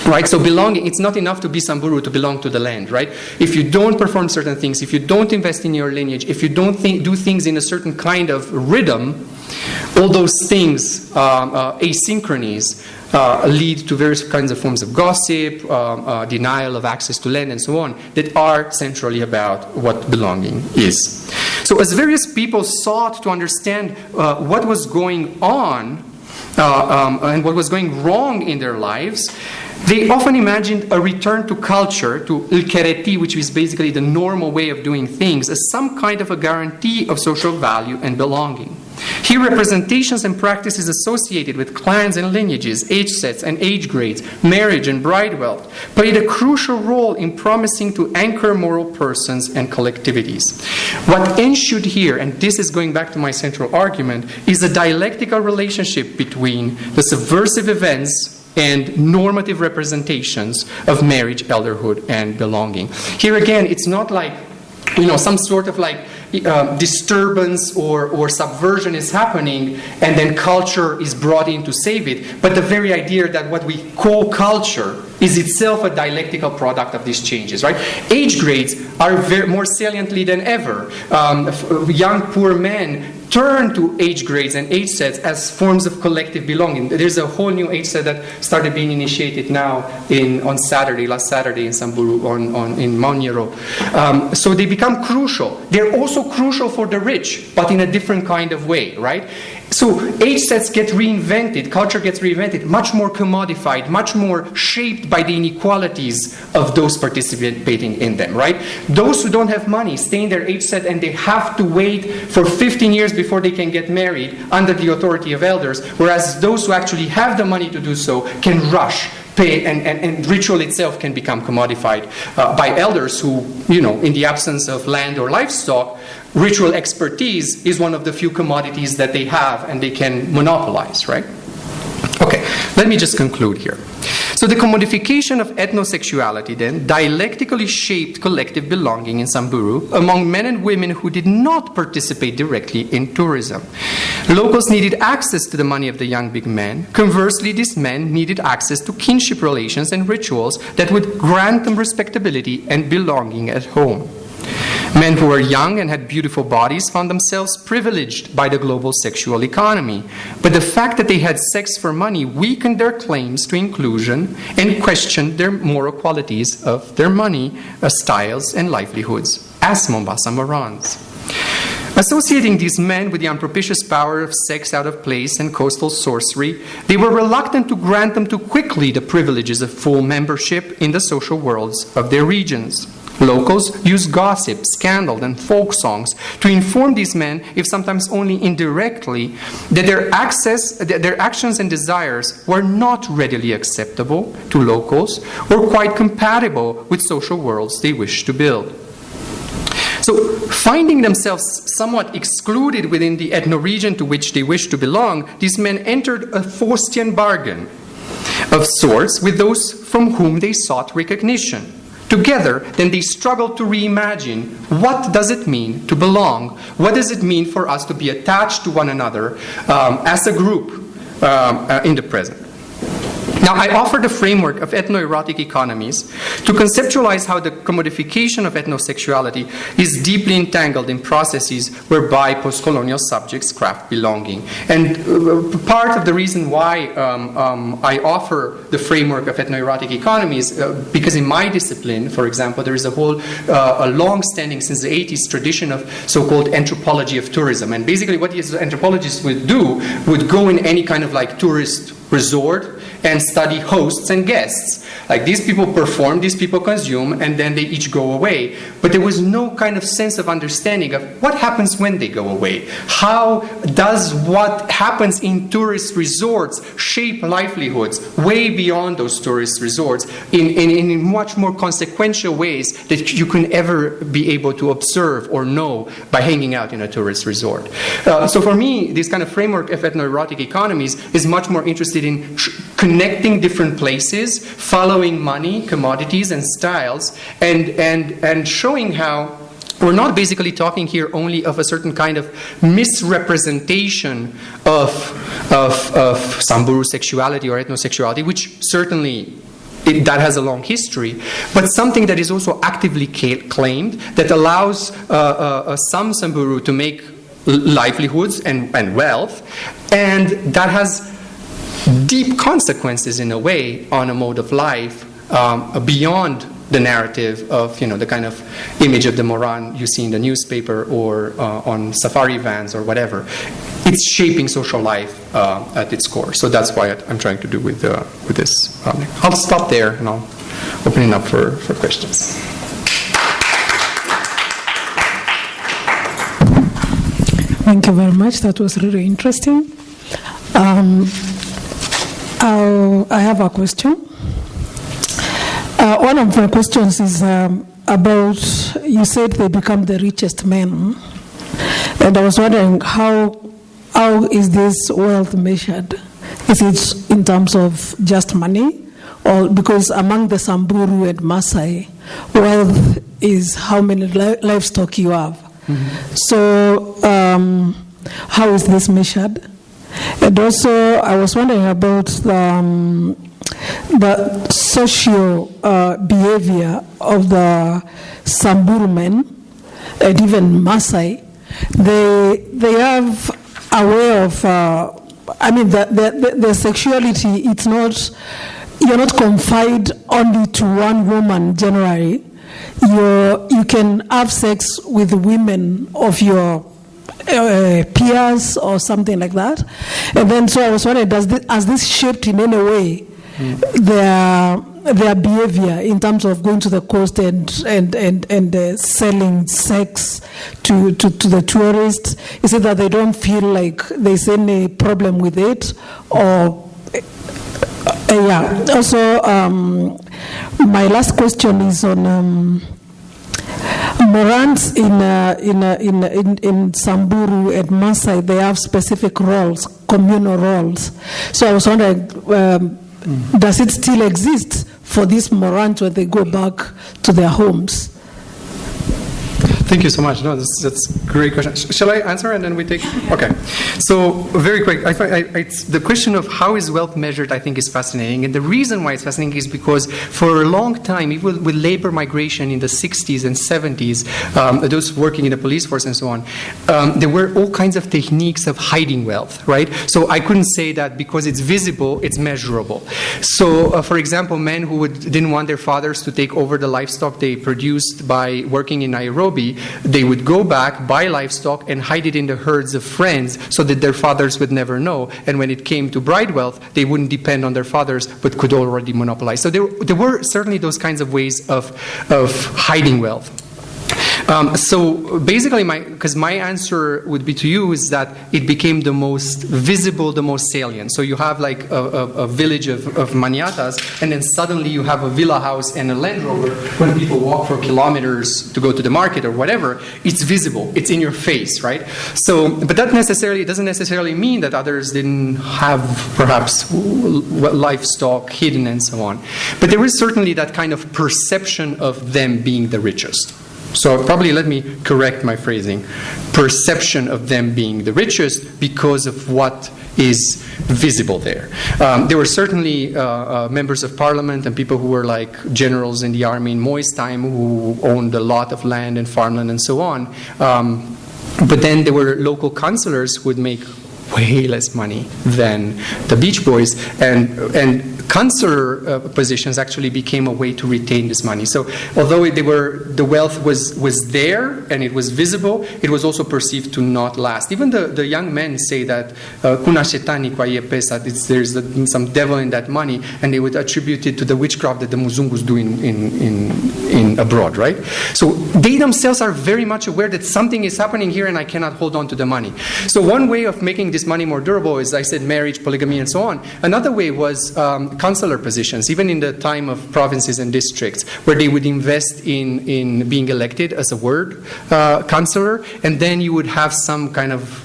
Right? So belonging, it's not enough to be Samburu to belong to the land, right? If you don't perform certain things, if you don't invest in your lineage, if you don't do things in a certain kind of rhythm, all those things, asynchronies, lead to various kinds of forms of gossip, denial of access to land, and so on, that are centrally about what belonging is. So as various people sought to understand what was going on and what was going wrong in their lives, they often imagined a return to culture, to il kereti, which is basically the normal way of doing things, as some kind of a guarantee of social value and belonging. Here, representations and practices associated with clans and lineages, age sets and age grades, marriage and bride wealth, played a crucial role in promising to anchor moral persons and collectivities. What ensued here, and this is going back to my central argument, is a dialectical relationship between the subversive events and normative representations of marriage, elderhood, and belonging. Here again, it's not like, some sort of like disturbance or subversion is happening and then culture is brought in to save it, but the very idea that what we call culture is itself a dialectical product of these changes, right? Age grades are more saliently than ever. Young poor men turn to age grades and age sets as forms of collective belonging. There's a whole new age set that started being initiated now last Saturday in Samburu, in Mauniero. So they become crucial. They're also crucial for the rich, but in a different kind of way, right? So age sets get reinvented, culture gets reinvented, much more commodified, much more shaped by the inequalities of those participating in them, right? Those who don't have money stay in their age set and they have to wait for 15 years before they can get married under the authority of elders, whereas those who actually have the money to do so can rush, pay, and ritual itself can become commodified by elders who, in the absence of land or livestock, ritual expertise is one of the few commodities that they have and they can monopolize, right? Okay, let me just conclude here. So the commodification of ethnosexuality then dialectically shaped collective belonging in Samburu among men and women who did not participate directly in tourism. Locals needed access to the money of the young big men. Conversely, these men needed access to kinship relations and rituals that would grant them respectability and belonging at home. Men who were young and had beautiful bodies found themselves privileged by the global sexual economy. But the fact that they had sex for money weakened their claims to inclusion and questioned their moral qualities of their money, styles, and livelihoods, as Mombasa Morans. Associating these men with the unpropitious power of sex out of place and coastal sorcery, they were reluctant to grant them too quickly the privileges of full membership in the social worlds of their regions. Locals used gossip, scandal, and folk songs to inform these men, if sometimes only indirectly, that their actions and desires were not readily acceptable to locals or quite compatible with social worlds they wished to build. So, finding themselves somewhat excluded within the ethno-region to which they wished to belong, these men entered a Faustian bargain of sorts with those from whom they sought recognition. Together, then they struggled to reimagine what does it mean to belong? What does it mean for us to be attached to one another as a group in the present? Now, I offer the framework of ethno-erotic economies to conceptualize how the commodification of ethnosexuality is deeply entangled in processes whereby post-colonial subjects craft belonging. And part of the reason why I offer the framework of ethno-erotic economies, because in my discipline, for example, there is a long-standing, since the 80s, tradition of so-called anthropology of tourism. And basically what these anthropologists would do would go in any kind of like tourist resort and study hosts and guests. Like, these people perform, these people consume, and then they each go away. But there was no kind of sense of understanding of what happens when they go away. How does what happens in tourist resorts shape livelihoods way beyond those tourist resorts in much more consequential ways that you can ever be able to observe or know by hanging out in a tourist resort. So for me, this kind of framework of ethno-erotic economies is much more interested in connecting different places, following money, commodities, and styles, and showing how we're not basically talking here only of a certain kind of misrepresentation of Samburu sexuality or ethnosexuality, which certainly that has a long history, but something that is also actively claimed, that allows some Samburu to make livelihoods and wealth, and that has deep consequences in a way on a mode of life beyond the narrative of, the kind of image of the Moran you see in the newspaper or on safari vans or whatever. It's shaping social life at its core. So that's why I'm trying to do with this. I'll stop there and I'll open it up for questions. Thank you very much. That was really interesting. I have a question. One of my questions is about, you said they become the richest men. And I was wondering, how is this wealth measured? Is it in terms of just money? Or because among the Samburu and Maasai, wealth is how many livestock you have. Mm-hmm. So how is this measured? And also, I was wondering about the social behavior of the Samburu men and even Maasai. They have a way of, the sexuality, it's not, you're not confined only to one woman generally. You can have sex with women of your peers or something like that. And then, so I was wondering, has this shaped in any way their behavior in terms of going to the coast and selling sex to the tourists? Is it that they don't feel like there's any problem with it? Or also, my last question is on Morans in Samburu and Maasai. They have specific roles, communal roles. So I was wondering, does it still exist for these Morans when they go back to their homes? Thank you so much. No, that's a great question. Shall I answer and then we take? Okay. So very quick. The question of how is wealth measured, I think, is fascinating, and the reason why it's fascinating is because for a long time, even with labor migration in the 60s and 70s, those working in the police force and so on, there were all kinds of techniques of hiding wealth, right? So I couldn't say that because it's visible, it's measurable. So, for example, men who didn't want their fathers to take over the livestock they produced by working in Nairobi, they would go back, buy livestock, and hide it in the herds of friends so that their fathers would never know. And when it came to bride wealth, they wouldn't depend on their fathers, but could already monopolize. So there were certainly those kinds of ways of hiding wealth. So basically, my answer would be to you is that it became the most visible, the most salient. So you have like a village of maniatas, and then suddenly you have a villa house and a Land Rover. When people walk for kilometers to go to the market or whatever, it's visible. It's in your face, right? So, but that doesn't necessarily mean that others didn't have perhaps livestock hidden and so on. But there is certainly that kind of perception of them being the richest. So probably let me correct my phrasing. Perception of them being the richest because of what is visible there. There were certainly members of parliament and people who were like generals in the army in Moi's time who owned a lot of land and farmland and so on. But then there were local councillors who would make way less money than the Beach Boys, and councillor positions actually became a way to retain this money. So although the wealth was there and it was visible, it was also perceived to not last. Even the young men say that kuna shetani kwa ye pesa, there's some devil in that money, and they would attribute it to the witchcraft that the Muzungus do in abroad, right? So they themselves are very much aware that something is happening here and I cannot hold on to the money. So one way of making this money more durable is, I said, marriage, polygamy, and so on. Another way was councillor positions, even in the time of provinces and districts, where they would invest in being elected as a ward councillor, and then you would have some kind of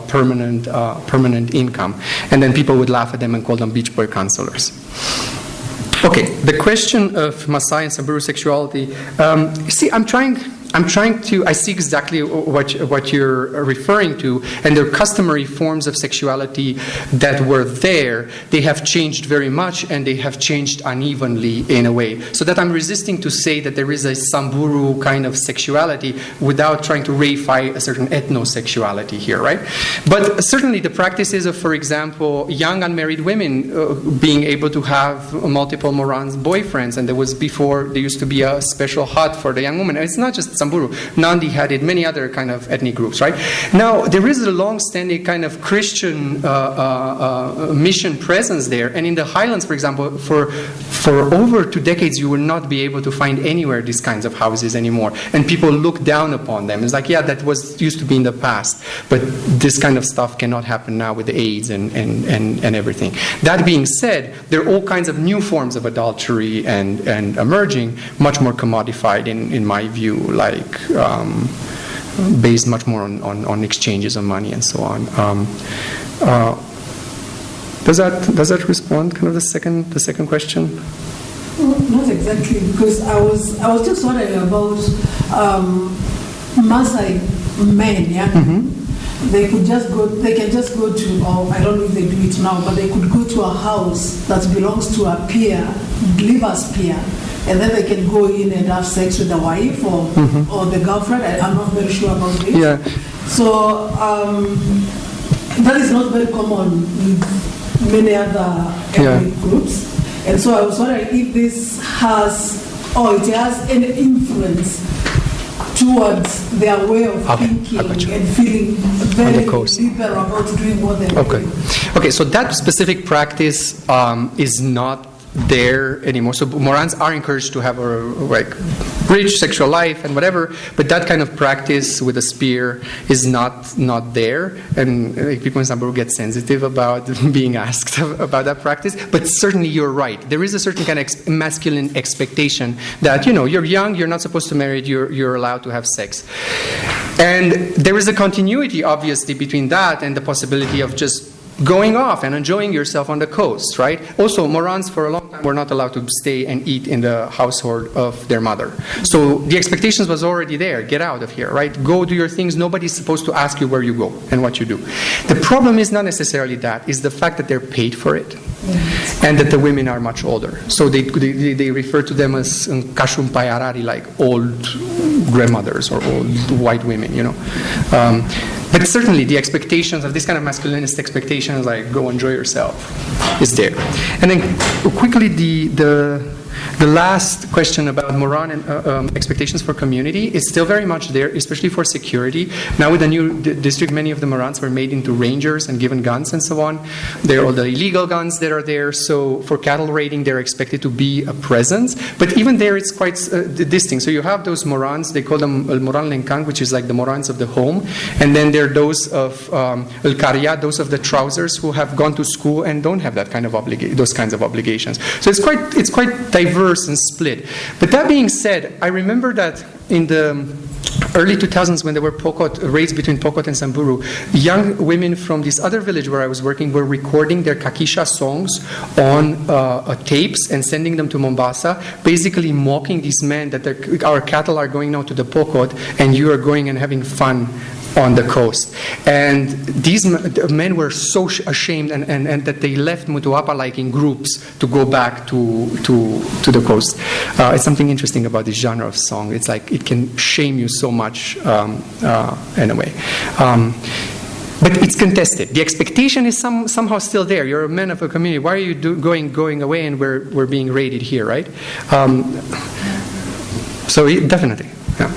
permanent income. And then people would laugh at them and call them beach boy councillors. Okay, the question of Maasai and Samburu sexuality. See, I'm I see exactly what you're referring to, and their customary forms of sexuality that were there, they have changed very much, and they have changed unevenly in a way. So that I'm resisting to say that there is a Samburu kind of sexuality without trying to reify a certain ethnosexuality here, right? But certainly the practices of, for example, young unmarried women being able to have multiple Moran's boyfriends, and there used to be a special hut for the young woman. It's not just Samburu. Nandi had it, many other kind of ethnic groups, right? Now, there is a long-standing kind of Christian mission presence there, and in the highlands, for example, for over 2 decades, you will not be able to find anywhere these kinds of houses anymore, and people look down upon them. It's like, yeah, that used to be in the past, but this kind of stuff cannot happen now with the AIDS and everything. That being said, there are all kinds of new forms of adultery and emerging, much more commodified in my view, like based much more on exchanges of money and so on. Does that respond kind of the second question? Not exactly, because I was just wondering about Maasai men, yeah. Mm-hmm. They can just go to, or I don't know if they do it now, but they could go to a house that belongs to a peer, liver's peer, and then they can go in and have sex with the wife or the girlfriend. I'm not very sure about this. Yeah. So that is not very common with many other ethnic groups. And so I was wondering if this has any influence towards their way of thinking and feeling very liberal about doing what they're doing. Okay, so that specific practice is not there anymore. So Morans are encouraged to have a rich sexual life and whatever, but that kind of practice with a spear is not there. And people in Samburu get sensitive about being asked about that practice. But certainly you're right. There is a certain kind of masculine expectation that, you're young, you're not supposed to marry, you're allowed to have sex. And there is a continuity, obviously, between that and the possibility of just going off and enjoying yourself on the coast, right? Also, Morans for a long time were not allowed to stay and eat in the household of their mother. So the expectations was already there. Get out of here, right? Go do your things. Nobody's supposed to ask you where you go and what you do. The problem is not necessarily that. It's the fact that they're paid for it and that the women are much older. So they refer to them as kashumpayarari, like old grandmothers or old white women, But certainly the expectations of this kind of masculinist expectations, like go enjoy yourself, is there. And then quickly the last question about Moran and expectations for community is still very much there, especially for security. Now with the new district, many of the Morans were made into rangers and given guns and so on. There are all the illegal guns that are there. So for cattle raiding, they're expected to be a presence. But even there, it's quite distinct. So you have those Morans, they call them El Moran Lenkang, which is like the Morans of the home. And then there are those of El Karya, those of the trousers who have gone to school and don't have that kind of those kinds of obligations. So it's quite diverse and split. But that being said, I remember that in the early 2000s when there were raids between Pokot and Samburu, young women from this other village where I was working were recording their Kakisha songs on tapes and sending them to Mombasa, basically mocking these men that our cattle are going now to the Pokot and you are going and having fun on the coast. And these men were so ashamed and that they left Mutuapa like in groups to go back to the coast. It's something interesting about this genre of song. It's like it can shame you so much in a way. But it's contested. The expectation is somehow still there. You're a man of a community. Why are you going away and we're being raided here, right? So definitely, yeah.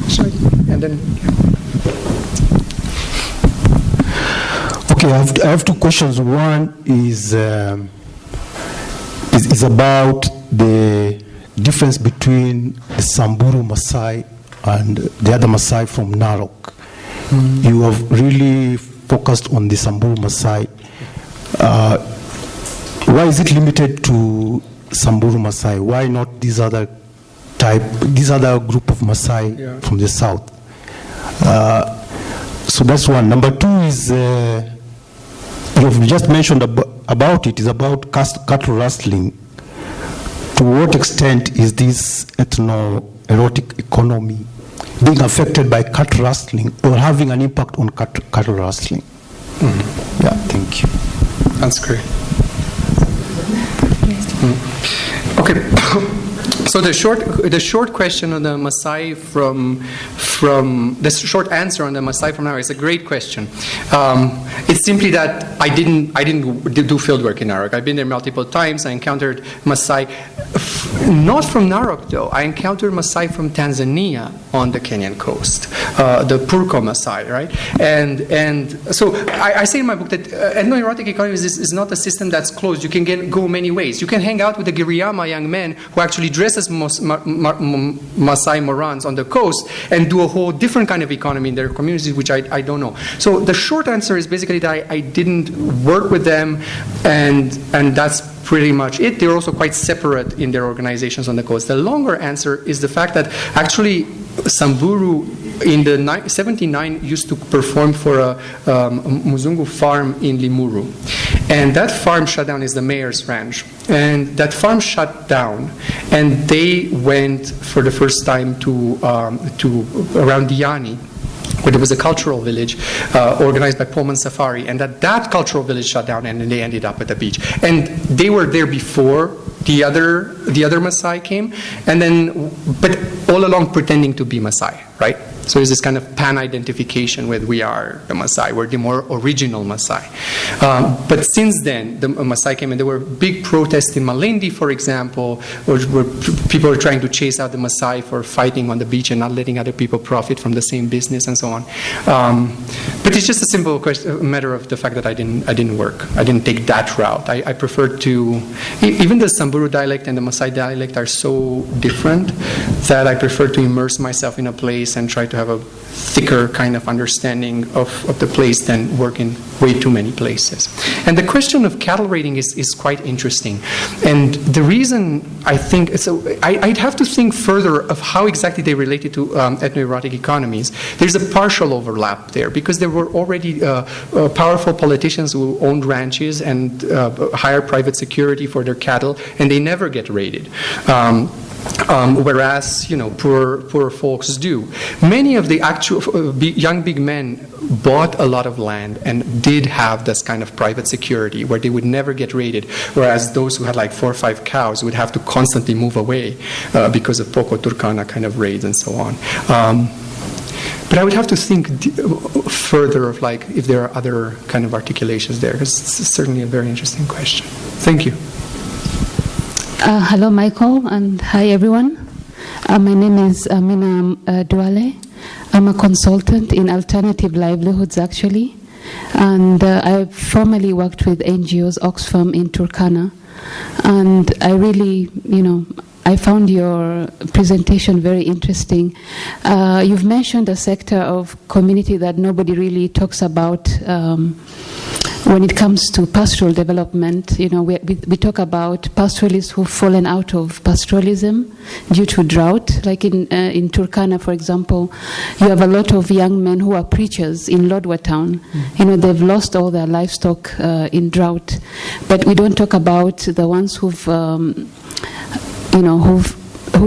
Sorry, and then. Okay, I have two questions. One is about the difference between the Samburu Maasai and the other Maasai from Narok. Mm-hmm. You have really focused on the Samburu Maasai. Why is it limited to Samburu Maasai? Why not these other group of Maasai from the south? So that's one. Number two is, you've just mentioned about it, is about cattle rustling. to what extent is this ethno-erotic economy being affected by cattle rustling or having an impact on cattle rustling? Mm-hmm. Yeah, thank you. That's great. Okay. So the short question on the Maasai from the short answer on the Maasai from Narok is a great question. It's simply that I didn't do field work in Narok. I've been there multiple times. I encountered Maasai, not from Narok though. I encountered Maasai from Tanzania on the Kenyan coast, the Purko Maasai, right? And so I say in my book that ethno-erotic economy is not a system that's closed. You can go many ways. You can hang out with the Giriama young men who actually dress as Maasai Morans on the coast and do a whole different kind of economy in their communities, which I don't know. So the short answer is basically that I didn't work with them, and that's pretty much it. They're also quite separate in their organizations on the coast. The longer answer is the fact that actually Samburu in the 79 used to perform for a Muzungu farm in Limuru. And that farm shut down, is the mayor's ranch. And that farm shut down, and they went for the first time to around Diani, where there was a cultural village organized by Pullman Safari, and that cultural village shut down, and then they ended up at the beach. And they were there before the other Maasai came, and then, but all along pretending to be Maasai, right? So there's this kind of pan-identification with we are the Maasai, we're the more original Maasai. But since then, the Maasai came, and there were big protests in Malindi, for example, where people were trying to chase out the Maasai for fighting on the beach and not letting other people profit from the same business and so on. But it's just a simple matter of the fact that I didn't work. I didn't take that route. I preferred to, even the Samburu dialect and the Maasai dialect are so different that I prefer to immerse myself in a place and try to have a thicker kind of understanding of the place than work in way too many places. And the question of cattle raiding is quite interesting. And the reason I think, so I'd have to think further of how exactly they related to ethno-erotic economies. There's a partial overlap there because there were already powerful politicians who owned ranches and hired private security for their cattle, and they never get raided. Whereas, poor folks do. Many of the actual young big men bought a lot of land and did have this kind of private security where they would never get raided, whereas those who had like 4 or 5 cows would have to constantly move away because of Poko Turkana kind of raids and so on. But I would have to think further of like if there are other kind of articulations there. It's certainly a very interesting question. Thank you. Hello, Michael, and hi, everyone. My name is Amina Duale. I'm a consultant in alternative livelihoods, actually. And I formerly worked with NGOs, Oxfam in Turkana. And I really, I found your presentation very interesting. You've mentioned a sector of community that nobody really talks about when it comes to pastoral development. We talk about pastoralists who've fallen out of pastoralism due to drought. Like in Turkana, for example, you have a lot of young men who are preachers in Lodwar town. They've lost all their livestock in drought. But we don't talk about the ones who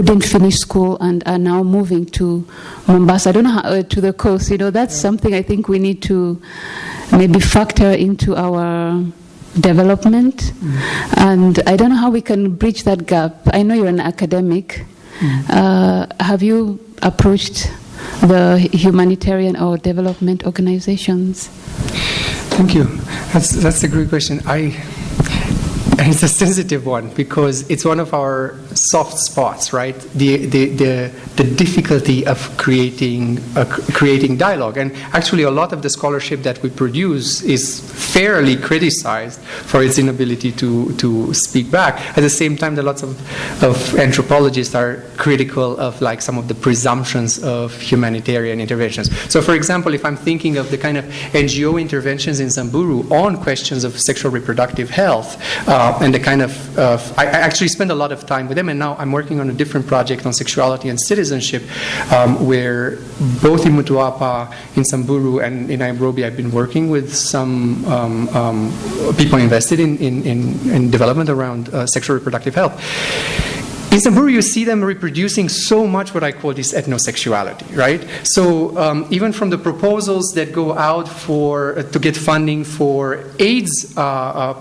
didn't finish school and are now moving to Mombasa. I don't know how, to the coast. That's something I think we need to maybe factor into our development. And I don't know how we can bridge that gap. I know you're an academic. Have you approached the humanitarian or development organizations? Thank you. That's a great question. And it's a sensitive one because it's one of our soft spots, right? The difficulty of creating dialogue, and actually a lot of the scholarship that we produce is fairly criticized for its inability to speak back. At the same time, lots of anthropologists are critical of like some of the presumptions of humanitarian interventions. So, for example, if I'm thinking of the kind of NGO interventions in Samburu on questions of sexual reproductive health. And the kind of, I actually spend a lot of time with them, and now I'm working on a different project on sexuality and citizenship, where both in Mutuapa, in Samburu, and in Nairobi, I've been working with some people invested in development around sexual reproductive health. In Samburu, you see them reproducing so much what I call this ethnosexuality, right? So even from the proposals that go out to get funding for AIDS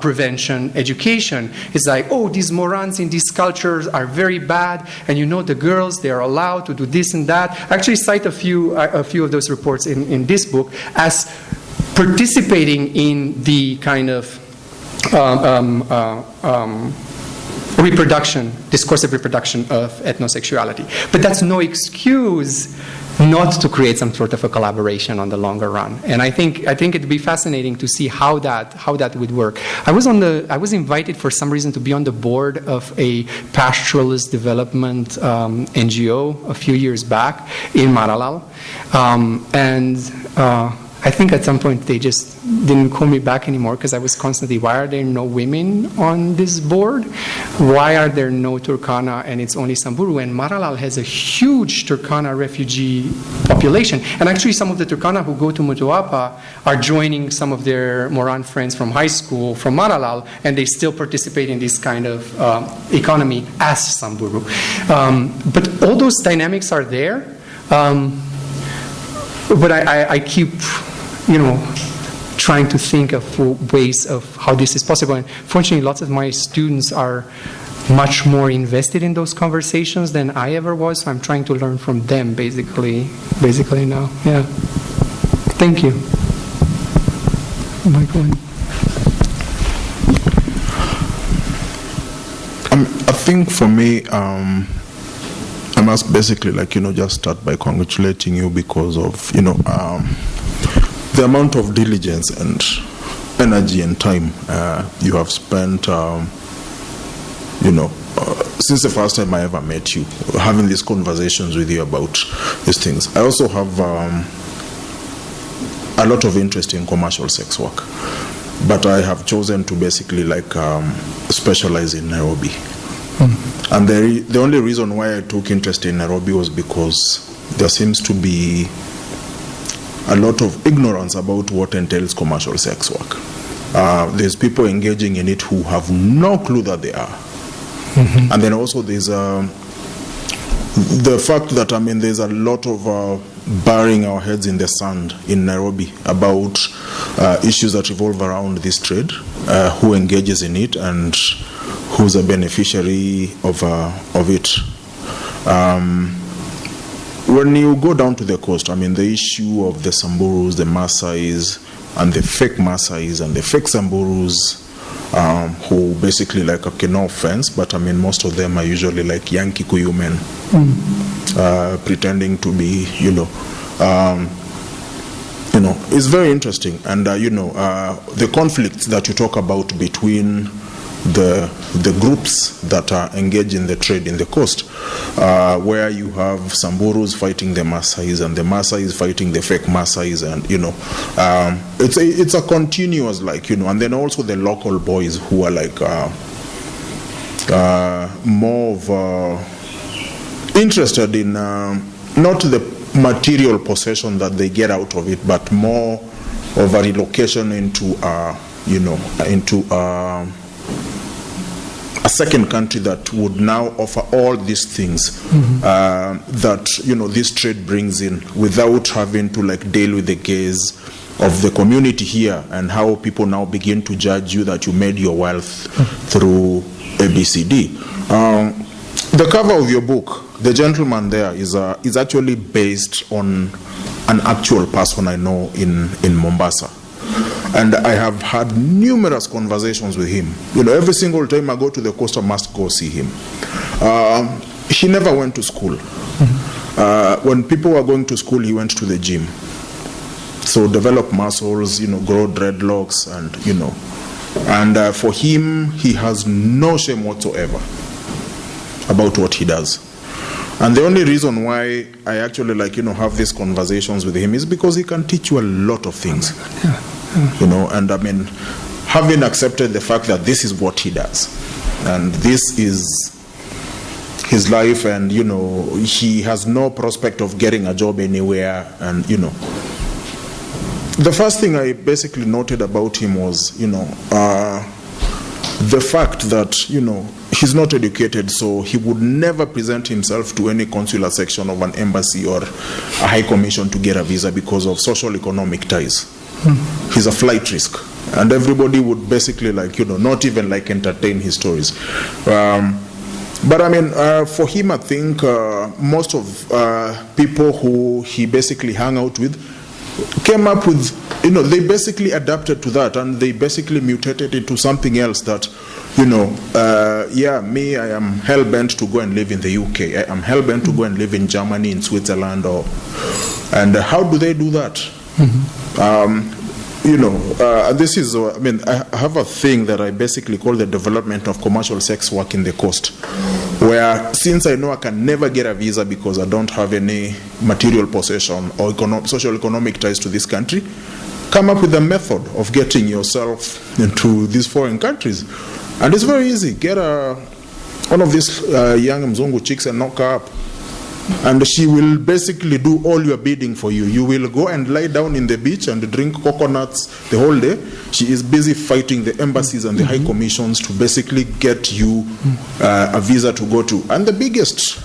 prevention education, it's like, oh, these Morans in these cultures are very bad, and you know the girls, they are allowed to do this and that. I actually cite a few of those reports in this book as participating in the kind of discursive reproduction of ethnosexuality. But that's no excuse not to create some sort of a collaboration on the longer run. And I think it'd be fascinating to see how that would work. I was invited for some reason to be on the board of a pastoralist development NGO a few years back in Maralal. I think at some point they just didn't call me back anymore because I was constantly, why are there no women on this board? Why are there no Turkana and it's only Samburu? And Maralal has a huge Turkana refugee population. And actually some of the Turkana who go to Mutuapa are joining some of their Moran friends from high school from Maralal, and they still participate in this kind of economy as Samburu. But all those dynamics are there. But I keep, trying to think of ways of how this is possible. And fortunately, lots of my students are much more invested in those conversations than I ever was. So I'm trying to learn from them, basically now. Yeah. Thank you. Michael. I think for me, I must basically, just start by congratulating you because of, the amount of diligence and energy and time you have spent, since the first time I ever met you, having these conversations with you about these things. I also have a lot of interest in commercial sex work, but I have chosen to basically specialize in Nairobi. And the only reason why I took interest in Nairobi was because there seems to be a lot of ignorance about what entails commercial sex work. There's people engaging in it who have no clue that they are. Mm-hmm. And then also there's the fact that, there's a lot of burying our heads in the sand in Nairobi about issues that revolve around this trade, who engages in it, and who's a beneficiary of it. When you go down to the coast, the issue of the Samburus, the Maasais, and the fake Maasais and the fake Samburus, who basically no offense, but most of them are usually young Kikuyu men, pretending to be, it's very interesting. And, the conflicts that you talk about between the groups that are engaged in the trade in the coast, where you have Samburus fighting the Maasais and the Maasais fighting the fake Maasais, and it's a continuous and then also the local boys who are more of interested in not the material possession that they get out of it, but more of a relocation into a second country that would now offer all these things that this trade brings in, without having to deal with the gaze of the community here and how people now begin to judge you that you made your wealth through ABCD. The cover of your book, the gentleman there, is actually based on an actual person I know in Mombasa. And I have had numerous conversations with him. Every single time I go to the coast, I must go see him. He never went to school. When people were going to school, he went to the gym. So develop muscles, grow dreadlocks, and for him, he has no shame whatsoever about what he does. And the only reason why I actually have these conversations with him is because he can teach you a lot of things. And having accepted the fact that this is what he does, and this is his life, and he has no prospect of getting a job anywhere, and the first thing I basically noted about him was the fact that, he's not educated, so he would never present himself to any consular section of an embassy or a high commission to get a visa because of social economic ties. He's a flight risk. And everybody would basically not even entertain his stories. But I mean, for him, I think most of people who he basically hung out with came up with, they basically adapted to that, and they basically mutated into something else that, me, I am hell-bent to go and live in the UK. I am hell-bent to go and live in Germany, in Switzerland, and how do they do that? This is, I have a thing that I basically call the development of commercial sex work in the coast, where since I know I can never get a visa because I don't have any material possession or social economic ties to this country, come up with a method of getting yourself into these foreign countries. And it's very easy. Get one of these young Mzungu chicks and knock her up. And she will basically do all your bidding for you. You will go and lie down in the beach and drink coconuts the whole day. She is busy fighting the embassies and the high commissions to basically get you a visa to go to. And the biggest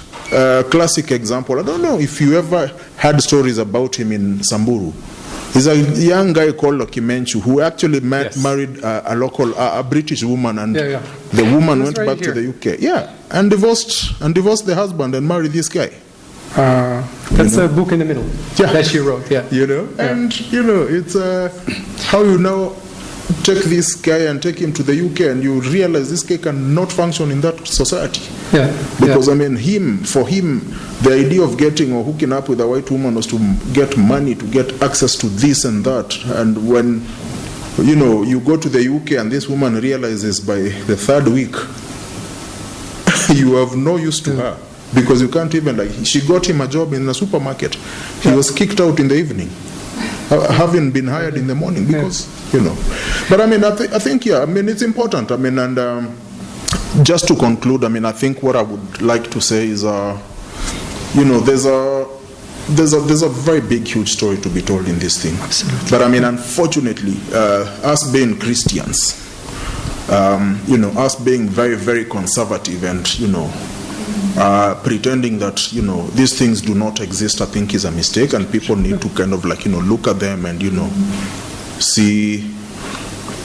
classic example, I don't know if you ever had stories about him in Samburu. He's a young guy called Kimenchu who actually married a local, a British woman, and the woman went back to the UK. Yeah, and divorced the husband and married this guy. That's a book in the middle that she wrote. Yeah, and it's how you now take this guy and take him to the UK, and you realize this guy cannot function in that society. Yeah, because I mean, for him, the idea of getting or hooking up with a white woman was to get money, to get access to this and that. And when you go to the UK and this woman realizes by the third week you have no use to her. Because you can't even, she got him a job in the supermarket. He was kicked out in the evening, having been hired in the morning because, But I mean, I think, it's important. I mean, and just to conclude, I mean, I think what I would like to say is, there's a very big, huge story to be told in this thing. Absolutely. But I mean, unfortunately, us being Christians, us being very, very conservative and, pretending that these things do not exist, I think is a mistake, and people need to kind of look at them and see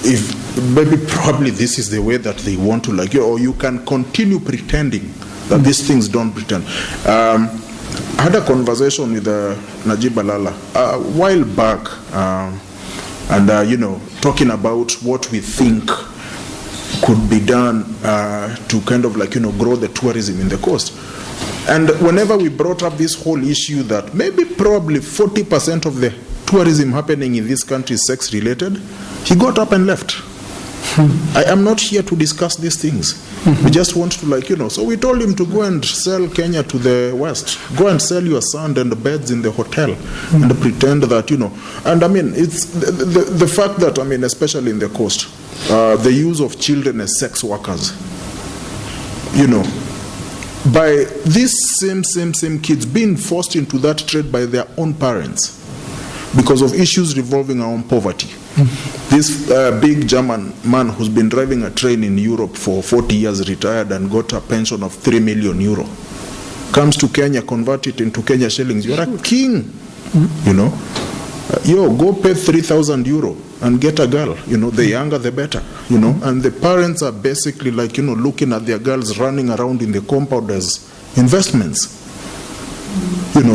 if maybe probably this is the way that they want to or you can continue pretending that these things don't pretend. I had a conversation with Najib Alala a while back, and talking about what we think could be done to kind of grow the tourism in the coast. And whenever we brought up this whole issue that maybe probably 40% of the tourism happening in this country is sex related, he got up and left. I am not here to discuss these things. We just want to so we told him to go and sell Kenya to the West. Go and sell your sand and beds in the hotel and pretend that, and I mean, it's the fact that, I mean, especially in the coast, the use of children as sex workers, by these same kids being forced into that trade by their own parents because of issues revolving around poverty. This big German man who's been driving a train in Europe for 40 years, retired and got a pension of 3 million euro, comes to Kenya, convert it into Kenya shillings. You're a king, go pay 3,000 euro and get a girl. The younger the better. And the parents are basically looking at their girls running around in the compound as investments.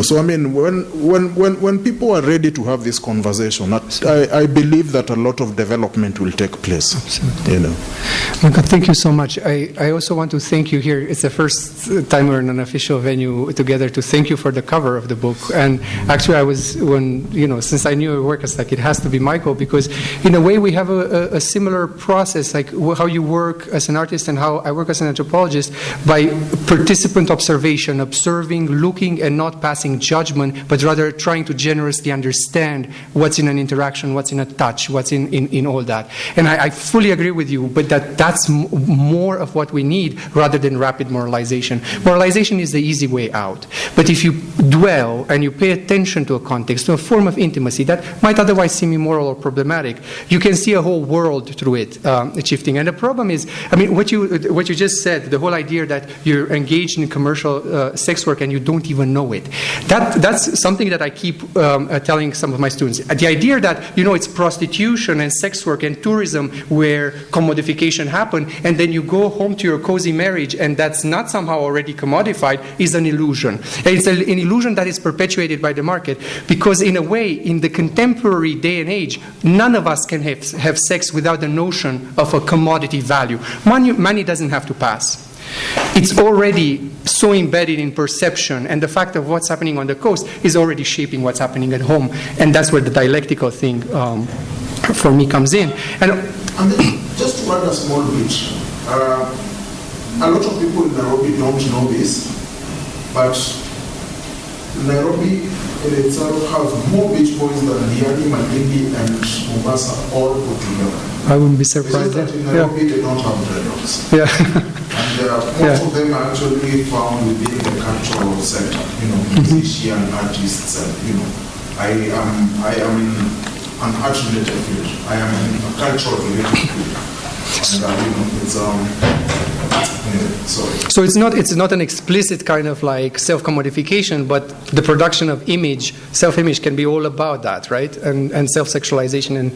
So I mean, when people are ready to have this conversation, I believe that a lot of development will take place. Absolutely. Mika, thank you so much. I also want to thank you here. It's the first time we're in an official venue together to thank you for the cover of the book. And actually, I was since I knew your work, it's it has to be Michael, because in a way we have a similar process, like how you work as an artist and how I work as an anthropologist, by participant observation, observing, looking at and not passing judgment, but rather trying to generously understand what's in an interaction, what's in a touch, what's in all that. And I fully agree with you, but that's more of what we need rather than rapid moralization. Moralization is the easy way out. But if you dwell and you pay attention to a context, to a form of intimacy that might otherwise seem immoral or problematic, you can see a whole world through it shifting. And the problem is, I mean, what you just said, the whole idea that you're engaged in commercial sex work and you don't even know it. That's something that I keep telling some of my students. The idea that, it's prostitution and sex work and tourism where commodification happen, and then you go home to your cozy marriage and that's not somehow already commodified, is an illusion. And it's an illusion that is perpetuated by the market, because in a way, in the contemporary day and age, none of us can have sex without the notion of a commodity value. Money doesn't have to pass. It's already so embedded in perception, and the fact of what's happening on the coast is already shaping what's happening at home, and that's where the dialectical thing for me comes in. And then, just to add a small bit, a lot of people in Nairobi don't know this, but Nairobi in itself has more beach boys than Diani, Malindi, and Mombasa all put together. I wouldn't be surprised. It's just that in Nairobi they don't have dreadlocks. Yeah. And most of them are actually found within the cultural sector, musician, artists, and I am an art-related field. I am a cultural-related field. And So it's not an explicit kind of like self-commodification, but the production of image, self-image, can be all about that, right? And self-sexualization and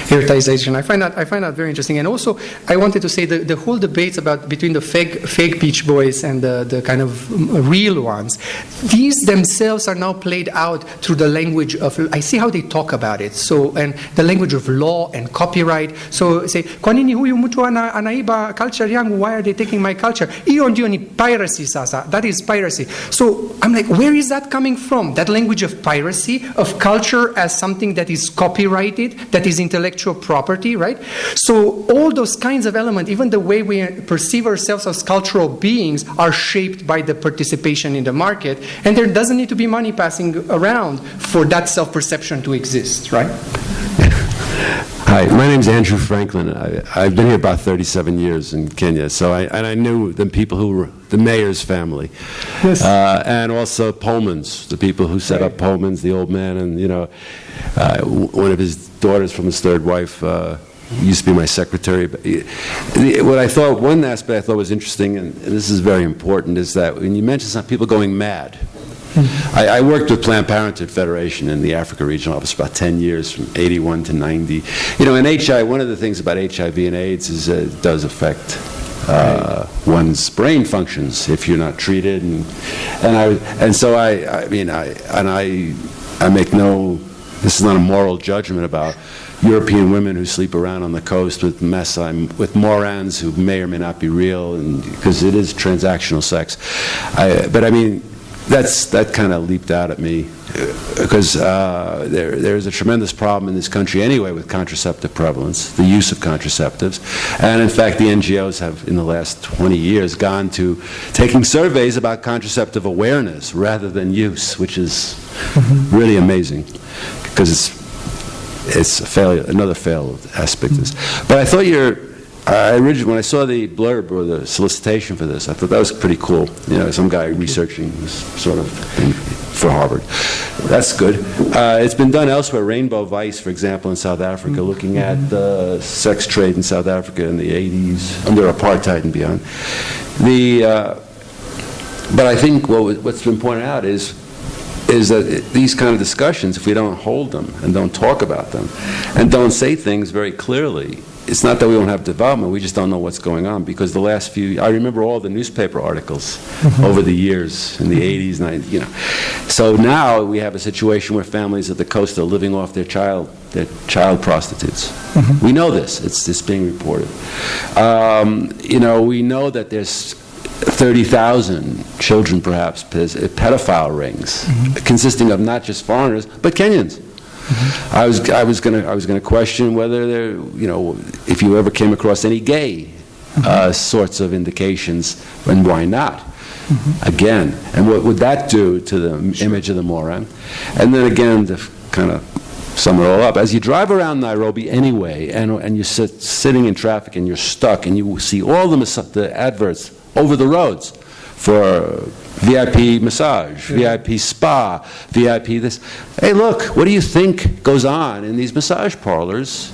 erotization. I find that very interesting. And also, I wanted to say the whole debates between the fake Beach Boys and the kind of real ones, these themselves are now played out through the language of, I see how they talk about it. So, and the language of law and copyright. So say, kwa nini huyu mtu anaiba culture yangu? Why are they taking my culture? Iyo ndio ni piracy sasa. That is piracy. So I'm like, where is that coming from? That language of piracy, of culture as something that is copyrighted, that is intellectual property, right? So all those kinds of elements, even the way we perceive ourselves as cultural beings, are shaped by the participation in the market. And there doesn't need to be money passing around for that self-perception to exist, right? Hi, my name's Andrew Franklin. I've been here about 37 years in Kenya, so I knew the people who were the mayor's family, yes. And also Pullman's, the people who set up Pullman's, the old man, and one of his daughters from his third wife used to be my secretary. What I thought, one aspect I thought was interesting, and this is very important, is that when you mention some people going mad. I worked with Planned Parenthood Federation in the Africa Regional Office for about 10 years, from 81 to 90. And one of the things about HIV and AIDS is it does affect one's brain functions if you're not treated. And so I make no, this is not a moral judgment about European women who sleep around on the coast with with Morans who may or may not be real, because it is transactional sex. But I mean, that kind of leaped out at me, because there's a tremendous problem in this country anyway with contraceptive prevalence, the use of contraceptives. And in fact, the NGOs have, in the last 20 years, gone to taking surveys about contraceptive awareness rather than use, which is really amazing, because it's a failure, another failed aspect of this. But I thought when I saw the blurb or the solicitation for this, I thought that was pretty cool. Some guy researching this sort of thing for Harvard. That's good. It's been done elsewhere. Rainbow Vice, for example, in South Africa, looking at the sex trade in South Africa in the 80s, under apartheid and beyond. But I think what's been pointed out is that these kind of discussions, if we don't hold them and don't talk about them and don't say things very clearly, it's not that we don't have development, we just don't know what's going on, because I remember all the newspaper articles over the years in the 80s, 90s, So now we have a situation where families at the coast are living off their child prostitutes. We know this, it's being reported. We know that there's 30,000 children, perhaps, pedophile rings, consisting of not just foreigners, but Kenyans. I was going to question whether if you ever came across any gay sorts of indications, and why not? Again, and what would that do to the image of the Moran? And then again, to kind of sum it all up, as you drive around Nairobi anyway, and you're sitting in traffic and you're stuck, and you see all the adverts over the roads for VIP massage, VIP spa, VIP this. Hey, look, what do you think goes on in these massage parlors?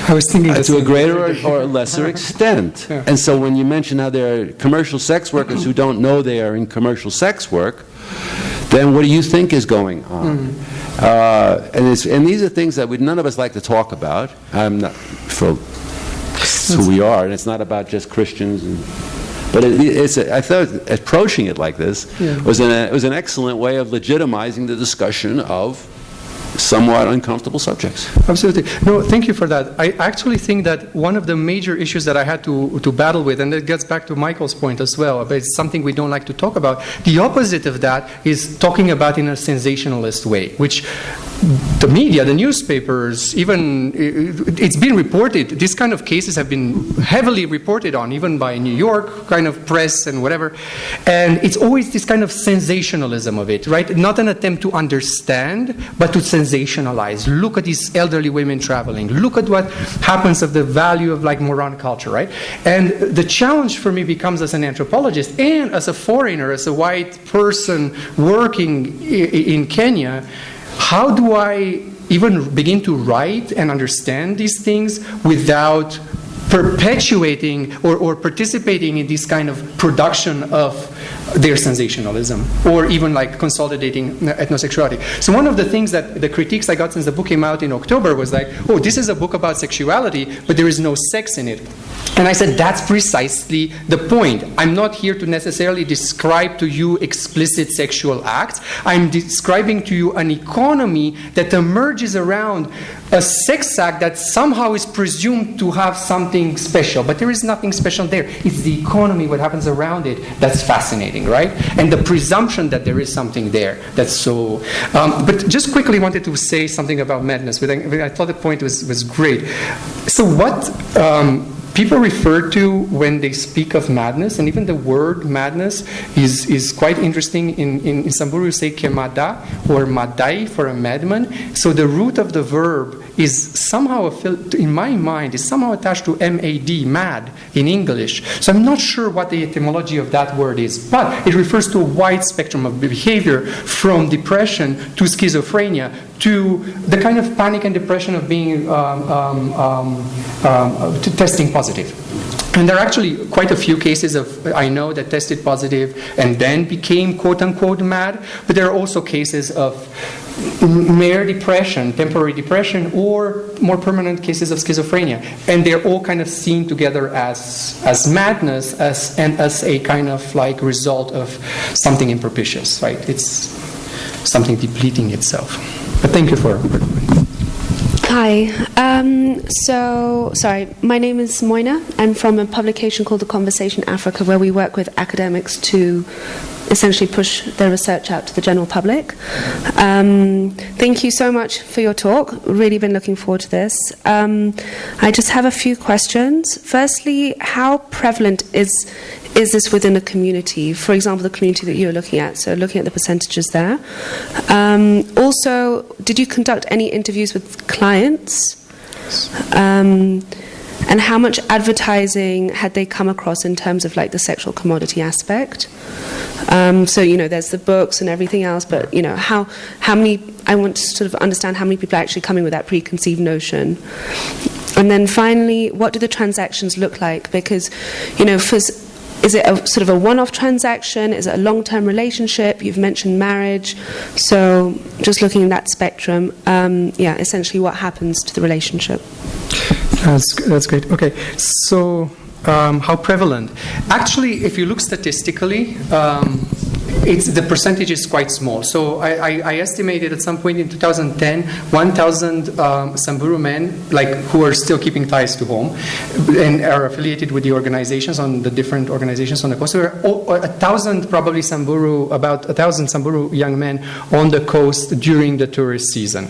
I was thinking to a greater or lesser extent. Yeah. And so when you mention how there are commercial sex workers who don't know they are in commercial sex work, then what do you think is going on? And these are things that none of us like to talk about. I'm not, it's who we are, and it's not about just Christians. But I thought approaching it like this was an excellent way of legitimizing the discussion of somewhat uncomfortable subjects. Absolutely. No, thank you for that. I actually think that one of the major issues that I had to battle with, and it gets back to Michael's point as well, but it's something we don't like to talk about. The opposite of that is talking about in a sensationalist way, which the media, the newspapers, even it's been reported, these kind of cases have been heavily reported on, even by New York kind of press and whatever. And it's always this kind of sensationalism of it, right? Not an attempt to understand, but to sensationalize. Look at these elderly women traveling. Look at what happens of the value of like Moran culture, right? And the challenge for me becomes as an anthropologist and as a foreigner, as a white person working in Kenya, how do I even begin to write and understand these things without perpetuating or participating in this kind of production of their sensationalism, or even like consolidating ethnosexuality. So one of the things that the critiques I got since the book came out in October was like, oh, this is a book about sexuality, but there is no sex in it. And I said, that's precisely the point. I'm not here to necessarily describe to you explicit sexual acts. I'm describing to you an economy that emerges around a sex act that somehow is presumed to have something special, but there is nothing special there. It's the economy, what happens around it, that's fascinating, right? And the presumption that there is something there that's so... but just quickly wanted to say something about madness. I thought the point was great. So what... people refer to when they speak of madness, and even the word madness is quite interesting. In Samburu, you say kemada or madai for a madman. So the root of the verb is somehow, in my mind, is somehow attached to M-A-D, mad, in English. So I'm not sure what the etymology of that word is, but it refers to a wide spectrum of behavior, from depression to schizophrenia, to the kind of panic and depression of being testing positive. And there are actually quite a few cases I know that tested positive and then became quote-unquote mad, but there are also cases of mere depression, temporary depression, or more permanent cases of schizophrenia. And they're all kind of seen together as madness and as a kind of like result of something impropitious, right? It's something depleting itself. But thank you for Hi. Sorry, my name is Moina. I'm from a publication called The Conversation Africa, where we work with academics to essentially push their research out to the general public. Thank you so much for your talk. Really been looking forward to this. I just have a few questions. Firstly, how prevalent is this within a community? For example, the community that you're looking at, so looking at the percentages there. Also, did you conduct any interviews with clients? And how much advertising had they come across in terms of like the sexual commodity aspect? So, there's the books and everything else, but, how many, I want to sort of understand how many people are actually coming with that preconceived notion. And then finally, what do the transactions look like? Because, is it a sort of a one-off transaction? Is it a long-term relationship? You've mentioned marriage. So just looking at that spectrum, essentially what happens to the relationship? That's great. Okay, so how prevalent? Actually, if you look statistically, the percentage is quite small. So I estimated at some point in 2010, 1,000 Samburu men, like who are still keeping ties to home and are affiliated with the organizations on the different organizations on the coast. So there are 1,000 probably about 1,000 Samburu young men on the coast during the tourist season.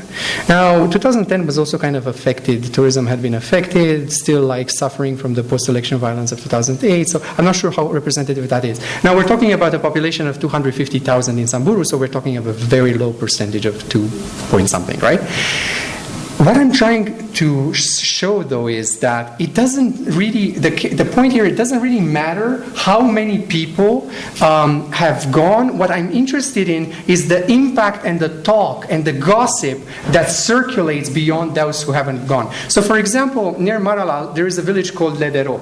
Now, 2010 was also kind of affected. Tourism had been affected, still like suffering from the post-election violence of 2008. So I'm not sure how representative that is. Now, we're talking about a population of 250,000 in Samburu, so we're talking of a very low percentage of 2 point something, right? What I'm trying to show, though, is that it doesn't really, the point here, it doesn't really matter how many people have gone. What I'm interested in is the impact and the talk and the gossip that circulates beyond those who haven't gone. So, for example, near Maralal, there is a village called Ledero.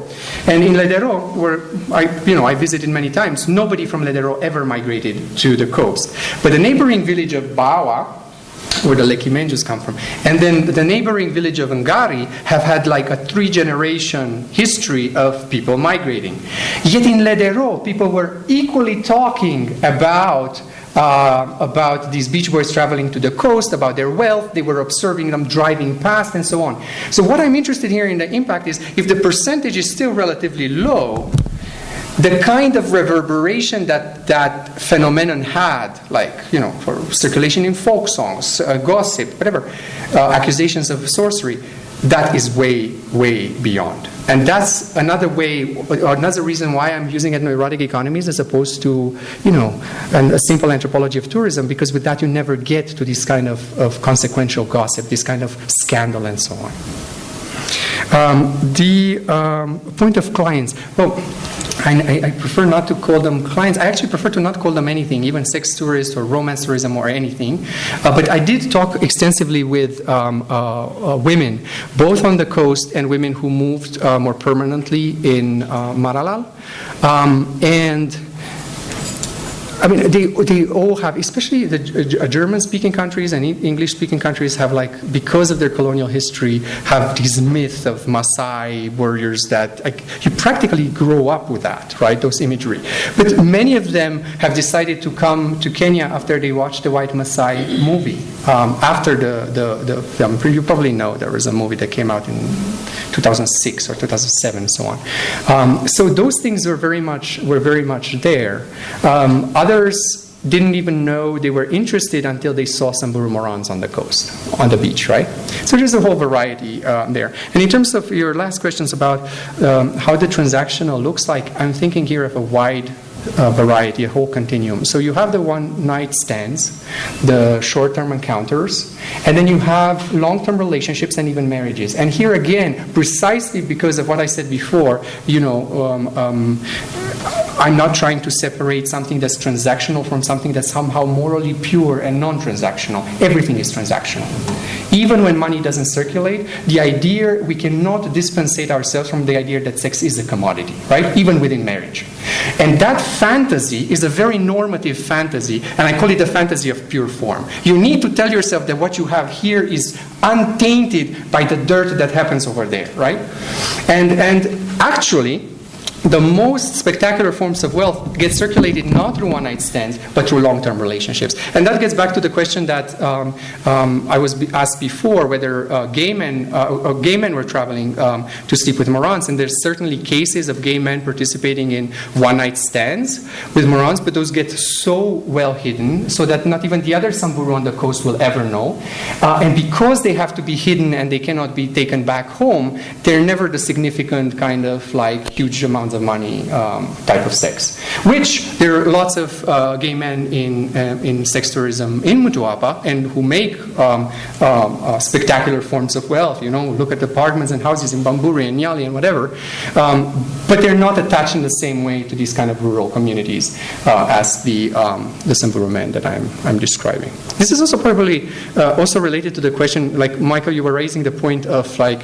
And in Ledero, where I visited many times, nobody from Ledero ever migrated to the coast. But the neighboring village of Bawa, where the Lekimenjus come from, and then the neighboring village of Ngari have had like a 3-generation history of people migrating. Yet in Ledero, people were equally talking about these beach boys traveling to the coast, about their wealth. They were observing them driving past and so on. So what I'm interested here in the impact is, if the percentage is still relatively low, the kind of reverberation that phenomenon had, like, for circulation in folk songs, gossip, whatever, accusations of sorcery, that is way, way beyond. And that's another way, or another reason why I'm using ethno-erotic economies as opposed to, a simple anthropology of tourism, because with that you never get to this kind of consequential gossip, this kind of scandal and so on. The point of clients. Well, I prefer not to call them clients. I actually prefer to not call them anything, even sex tourist or romance tourism or anything. But I did talk extensively with women, both on the coast and women who moved more permanently in Maralal. And I mean, they all have, especially the German-speaking countries and English-speaking countries have, like, because of their colonial history, have these myths of Maasai warriors that, like, you practically grow up with that, right, those imagery. But many of them have decided to come to Kenya after they watched the White Maasai movie. After the film, you probably know there was a movie that came out in 2006 or 2007 and so on. So those things were very much there. Others didn't even know they were interested until they saw Samburu Morans on the coast, on the beach, right? So there's a whole variety there. And in terms of your last questions about how the transactional looks like, I'm thinking here of a wide variety, a whole continuum. So you have the one-night stands, the short-term encounters, and then you have long-term relationships and even marriages. And here again, precisely because of what I said before, I'm not trying to separate something that's transactional from something that's somehow morally pure and non-transactional. Everything is transactional. Even when money doesn't circulate, the idea, we cannot dispensate ourselves from the idea that sex is a commodity, right? Even within marriage. And that fantasy is a very normative fantasy, and I call it the fantasy of pure form. You need to tell yourself that what you have here is untainted by the dirt that happens over there, right? And actually, the most spectacular forms of wealth get circulated not through one-night stands, but through long-term relationships. And that gets back to the question that I was asked before, whether gay men were traveling to sleep with Morans. And there's certainly cases of gay men participating in one-night stands with Morans, but those get so well hidden so that not even the other Samburu on the coast will ever know. And because they have to be hidden and they cannot be taken back home, they're never the significant kind of like huge amounts of money type of sex, which there are lots of gay men in sex tourism in Mutuapa and who make spectacular forms of wealth. Look at the apartments and houses in Bamburi and Nyali and whatever, but they're not attached in the same way to these kind of rural communities as the Samburu men that I'm describing. This is also probably also related to the question, like Michael, you were raising the point of like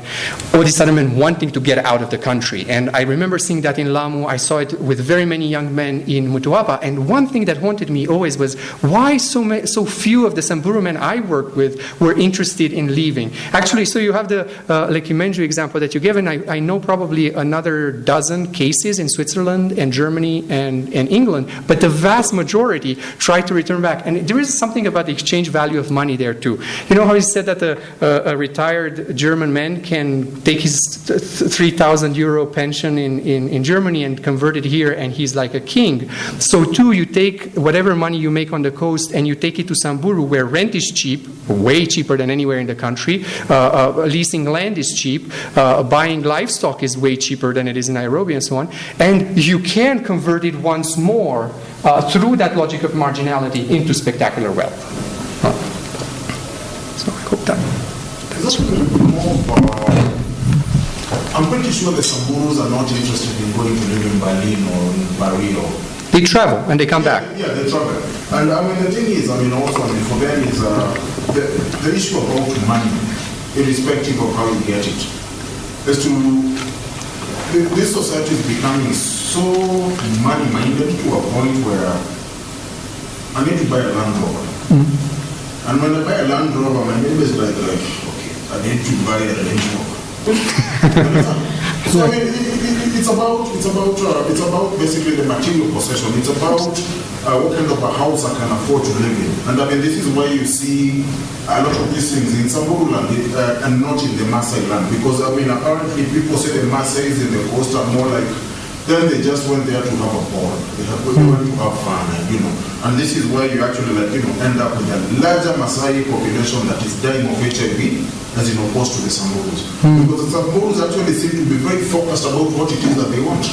all these other men wanting to get out of the country, and I remember seeing that that in Lamu. I saw it with very many young men in Mutuapa. And one thing that haunted me always was why so few of the Samburu men I worked with were interested in leaving. Actually, so you have the Lekimenju example that you gave, and I know probably another dozen cases in Switzerland and Germany and England, but the vast majority try to return back. And there is something about the exchange value of money there too. You know how he said that a retired German man can take his 3,000 euro pension in Germany and convert it here, and he's like a king. So too, you take whatever money you make on the coast and you take it to Samburu, where rent is cheap, way cheaper than anywhere in the country. Leasing land is cheap. Buying livestock is way cheaper than it is in Nairobi, and so on. And you can convert it once more through that logic of marginality into spectacular wealth. So I hope that. I'm pretty sure the Samburus are not interested in going to live in Berlin or in Paris. They travel and they come back. Yeah, they travel. And the thing is, also, for them is the issue about money, irrespective of how you get it, is this society is becoming so money-minded to a point where I need to buy a Land Rover. Mm-hmm. And when I buy a Land Rover, my neighbor is like, okay, I need to buy a Range Rover. So it's about basically the material possession. It's about what kind of a house I can afford to live in. And this is why you see a lot of these things in Samburu land and not in the Maasai land. Because apparently people say the Maasais in the coast are more like, then they just went there to have a ball. They went to have fun, and this is why you actually end up with a larger Maasai population that is dying of HIV as opposed to the Samburus. Because the Samburus actually seem to be very focused about what it is that they want.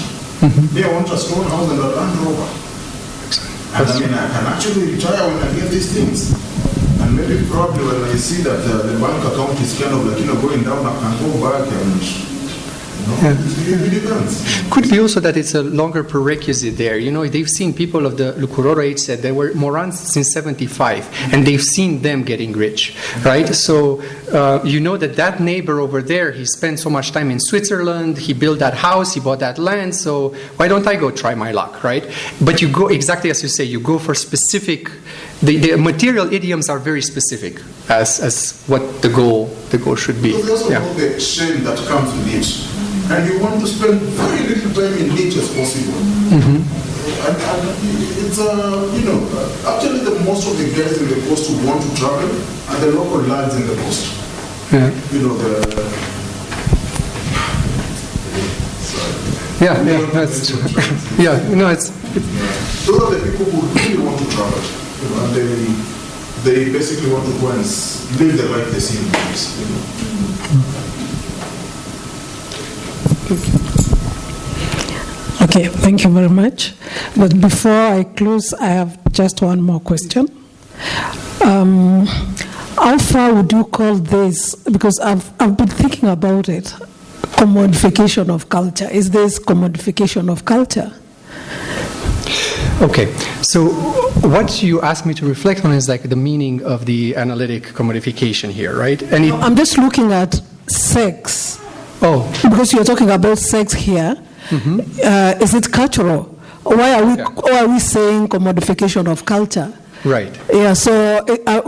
They want a stone house and a Land Rover. And I can actually retire when I get these things. And maybe probably when I see that the bank account is kind of going down, I can go back and it depends. Could be also that it's a longer prerequisite there. They've seen people of the Lukuroro age said they were Morans since 75, and they've seen them getting rich, right? So that neighbor over there, he spent so much time in Switzerland, he built that house, he bought that land, so why don't I go try my luck, right? But you go, exactly as you say, you go for specific, the material idioms are very specific as what the goal should be. Because there's also the shame that comes with it. And you want to spend very little time in nature as possible. Mm-hmm. And it's, actually the most of the guys in the coast who want to travel are the local lads in the coast. Yeah. That's true. Those are the people who really want to travel. And they basically want to go and live the life they see in the place. Okay, thank you very much. But before I close, I have just one more question. How far would you call this? Because I've been thinking about it. Commodification of culture. Is this commodification of culture? Okay, so what you asked me to reflect on is the meaning of the analytic commodification here, right? And I'm just looking at sex. Oh. Because you're talking about sex here. Mm-hmm. Is it cultural? Why are we saying commodification of culture? Right. Yeah, so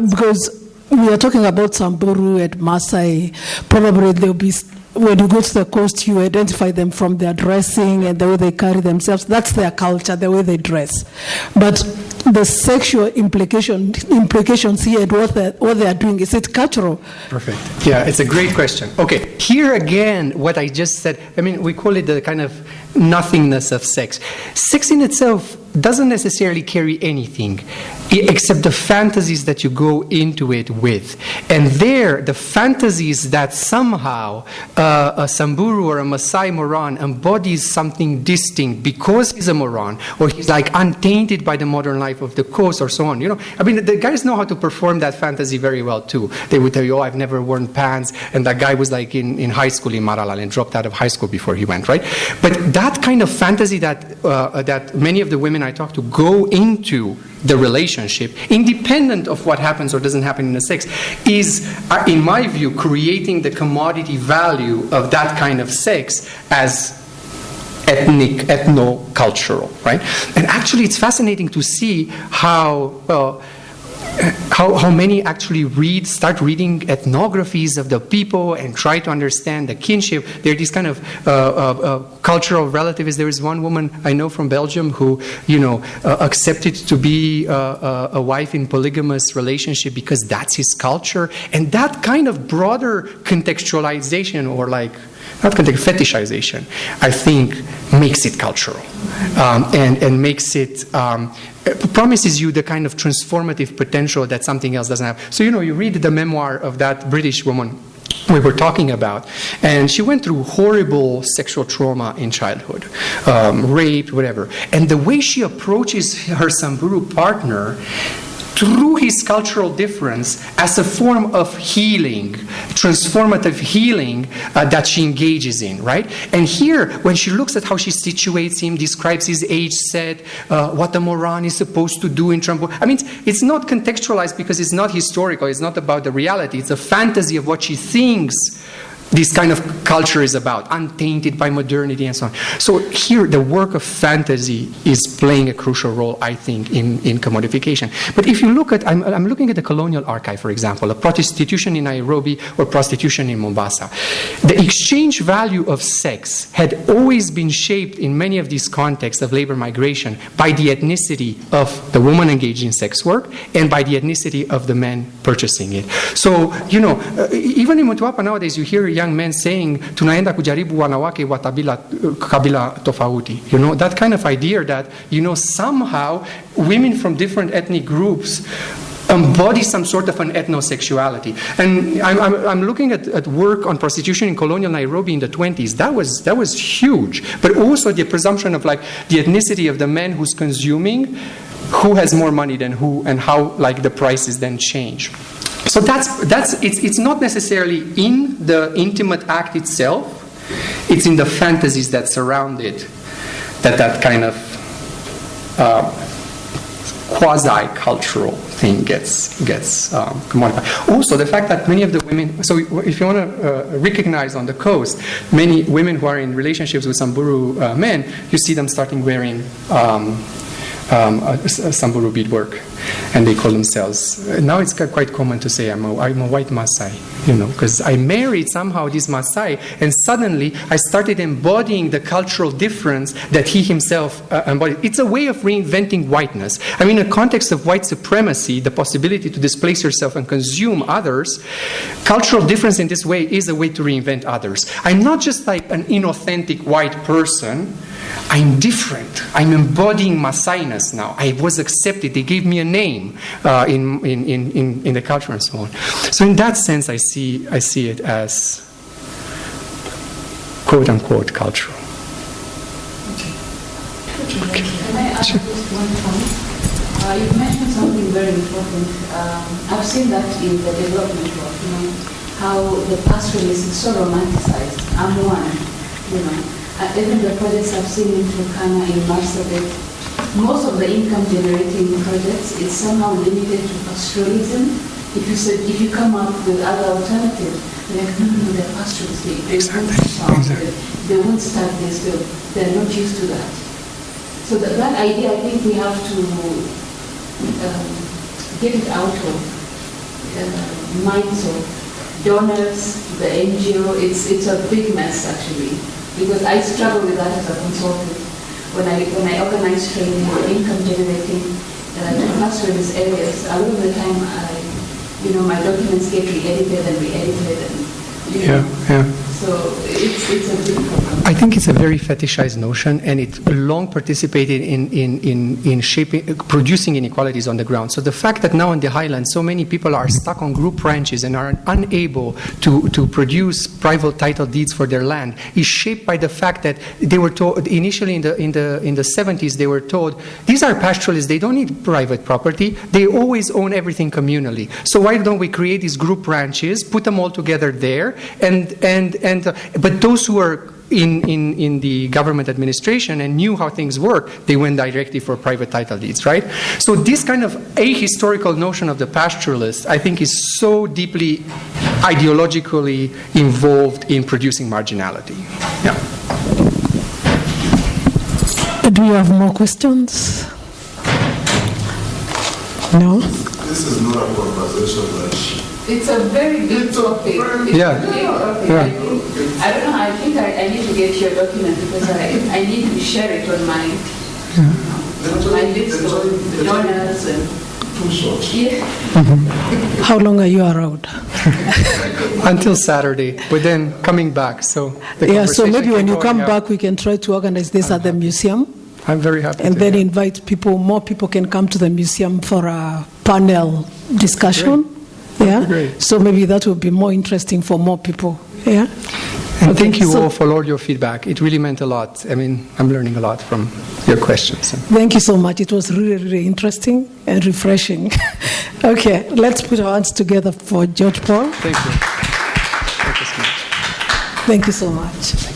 because we are talking about Samburu and Maasai, probably there'll be, when you go to the coast, you identify them from their dressing and the way they carry themselves. That's their culture, the way they dress. But the sexual implications here and what they are doing, is it cultural? Perfect. Yeah, it's a great question. Okay, here again, what I just said, we call it the kind of nothingness of sex. Sex in itself doesn't necessarily carry anything except the fantasies that you go into it with. And there, the fantasies that somehow a Samburu or a Maasai Moran embodies something distinct because he's a Moran, or he's untainted by the modern life of the coast, or so on. The guys know how to perform that fantasy very well too. They would tell you, I've never worn pants, and that guy was in high school in Maralal and dropped out of high school before he went, right? But that kind of fantasy that many of the women I talk to go into the relationship, independent of what happens or doesn't happen in the sex, is, in my view, creating the commodity value of that kind of sex as ethno-cultural, right? And actually, it's fascinating to see how many actually start reading ethnographies of the people and try to understand the kinship. There are these kind of cultural relativists. There is one woman I know from Belgium who, accepted to be a wife in polygamous relationship because that's his culture. And that kind of broader contextualization, or fetishization, I think makes it cultural, and makes it promises you the kind of transformative potential that something else doesn't have. So you read the memoir of that British woman we were talking about, and she went through horrible sexual trauma in childhood, rape, whatever, and the way she approaches her Samburu partner through his cultural difference as a form of healing, transformative healing that she engages in, right? And here, when she looks at how she situates him, describes his age set, what a Moran is supposed to do in Trampo. I mean, it's not contextualized because it's not historical, it's not about the reality, it's a fantasy of what she thinks this kind of culture is about, untainted by modernity and so on. So here, the work of fantasy is playing a crucial role, I think, in commodification. But if you look at, I'm looking at the colonial archive, for example, a prostitution in Nairobi or prostitution in Mombasa. The exchange value of sex had always been shaped in many of these contexts of labor migration by the ethnicity of the woman engaged in sex work and by the ethnicity of the man purchasing it. So, even in Mtwapa nowadays, you hear young men saying, tunaenda kujaribu wanawake wa kabila tofauti. That kind of idea that, somehow women from different ethnic groups embody some sort of an ethnosexuality. And I'm looking at work on prostitution in colonial Nairobi in the 20s. That was huge. But also the presumption of the ethnicity of the man who's consuming, who has more money than who, and how the prices then change. So it's not necessarily in the intimate act itself, it's in the fantasies that surround it that kind of quasi-cultural thing gets commodified. Also, the fact that many of the women, so if you want to recognize on the coast, many women who are in relationships with Samburu men, you see them starting wearing Samburu beadwork, and they call themselves, now it's quite common to say I'm a white Maasai, because I married somehow this Maasai, and suddenly I started embodying the cultural difference that he himself embodied. It's a way of reinventing whiteness. I mean, in a context of white supremacy, the possibility to displace yourself and consume others, cultural difference in this way is a way to reinvent others. I'm not just an inauthentic white person, I'm different. I'm embodying Maasai-ness now. I was accepted. They gave me a name in the culture and so on. So in that sense, I see it as quote unquote cultural. Okay. Can I ask just one point? You mentioned something very important. I've seen that in the development work. How the pastoralists is so romanticized. I'm one. Even the projects I've seen in Turkana, in Marsabit, most of the income generating projects is somehow limited to pastoralism. If you come up with other alternatives, they're like, no, they're pastoralists. They won't start this. They're not used to that. So that idea, I think we have to get it out of minds of donors, the NGO. It's a big mess actually. Because I struggle with that as a consultant. When I organize training or income generating to pastoralist areas, a lot of the time my documents get re-edited and re-edited. So it's a big problem. I think it's a very fetishized notion, and it long participated in shaping, producing inequalities on the ground. So the fact that now in the highlands so many people are stuck on group ranches and are unable to produce private title deeds for their land is shaped by the fact that they were told initially in the 70s, they were told these are pastoralists, they don't need private property, they always own everything communally. So why don't we create these group ranches, put them all together there, but those who are in the government administration and knew how things work, they went directly for private title deeds, right? So this kind of ahistorical notion of the pastoralist, I think, is so deeply ideologically involved in producing marginality. Yeah. Do you have more questions? No? This is not a conversation that... It's a very big topic. Yeah. Yeah. I don't know, I think I need to get your document because I need to share it on my list of donors and... Yeah. How long are you around? Until Saturday, but then coming back. So the Yeah, so conversation maybe when can you go come on, back, we can try to organize this at the museum. I'm very happy. And to, then yeah. invite people, more people can come to the museum for a panel discussion. Yeah. Great. So maybe that will be more interesting for more people. Yeah. And thank you so- all for all your feedback. It really meant a lot. I mean, I'm learning a lot from your questions. Thank you so much. It was really, really interesting and refreshing. Okay, let's put our hands together for George Paul. Thank you. Thank you so much. Thank you so much.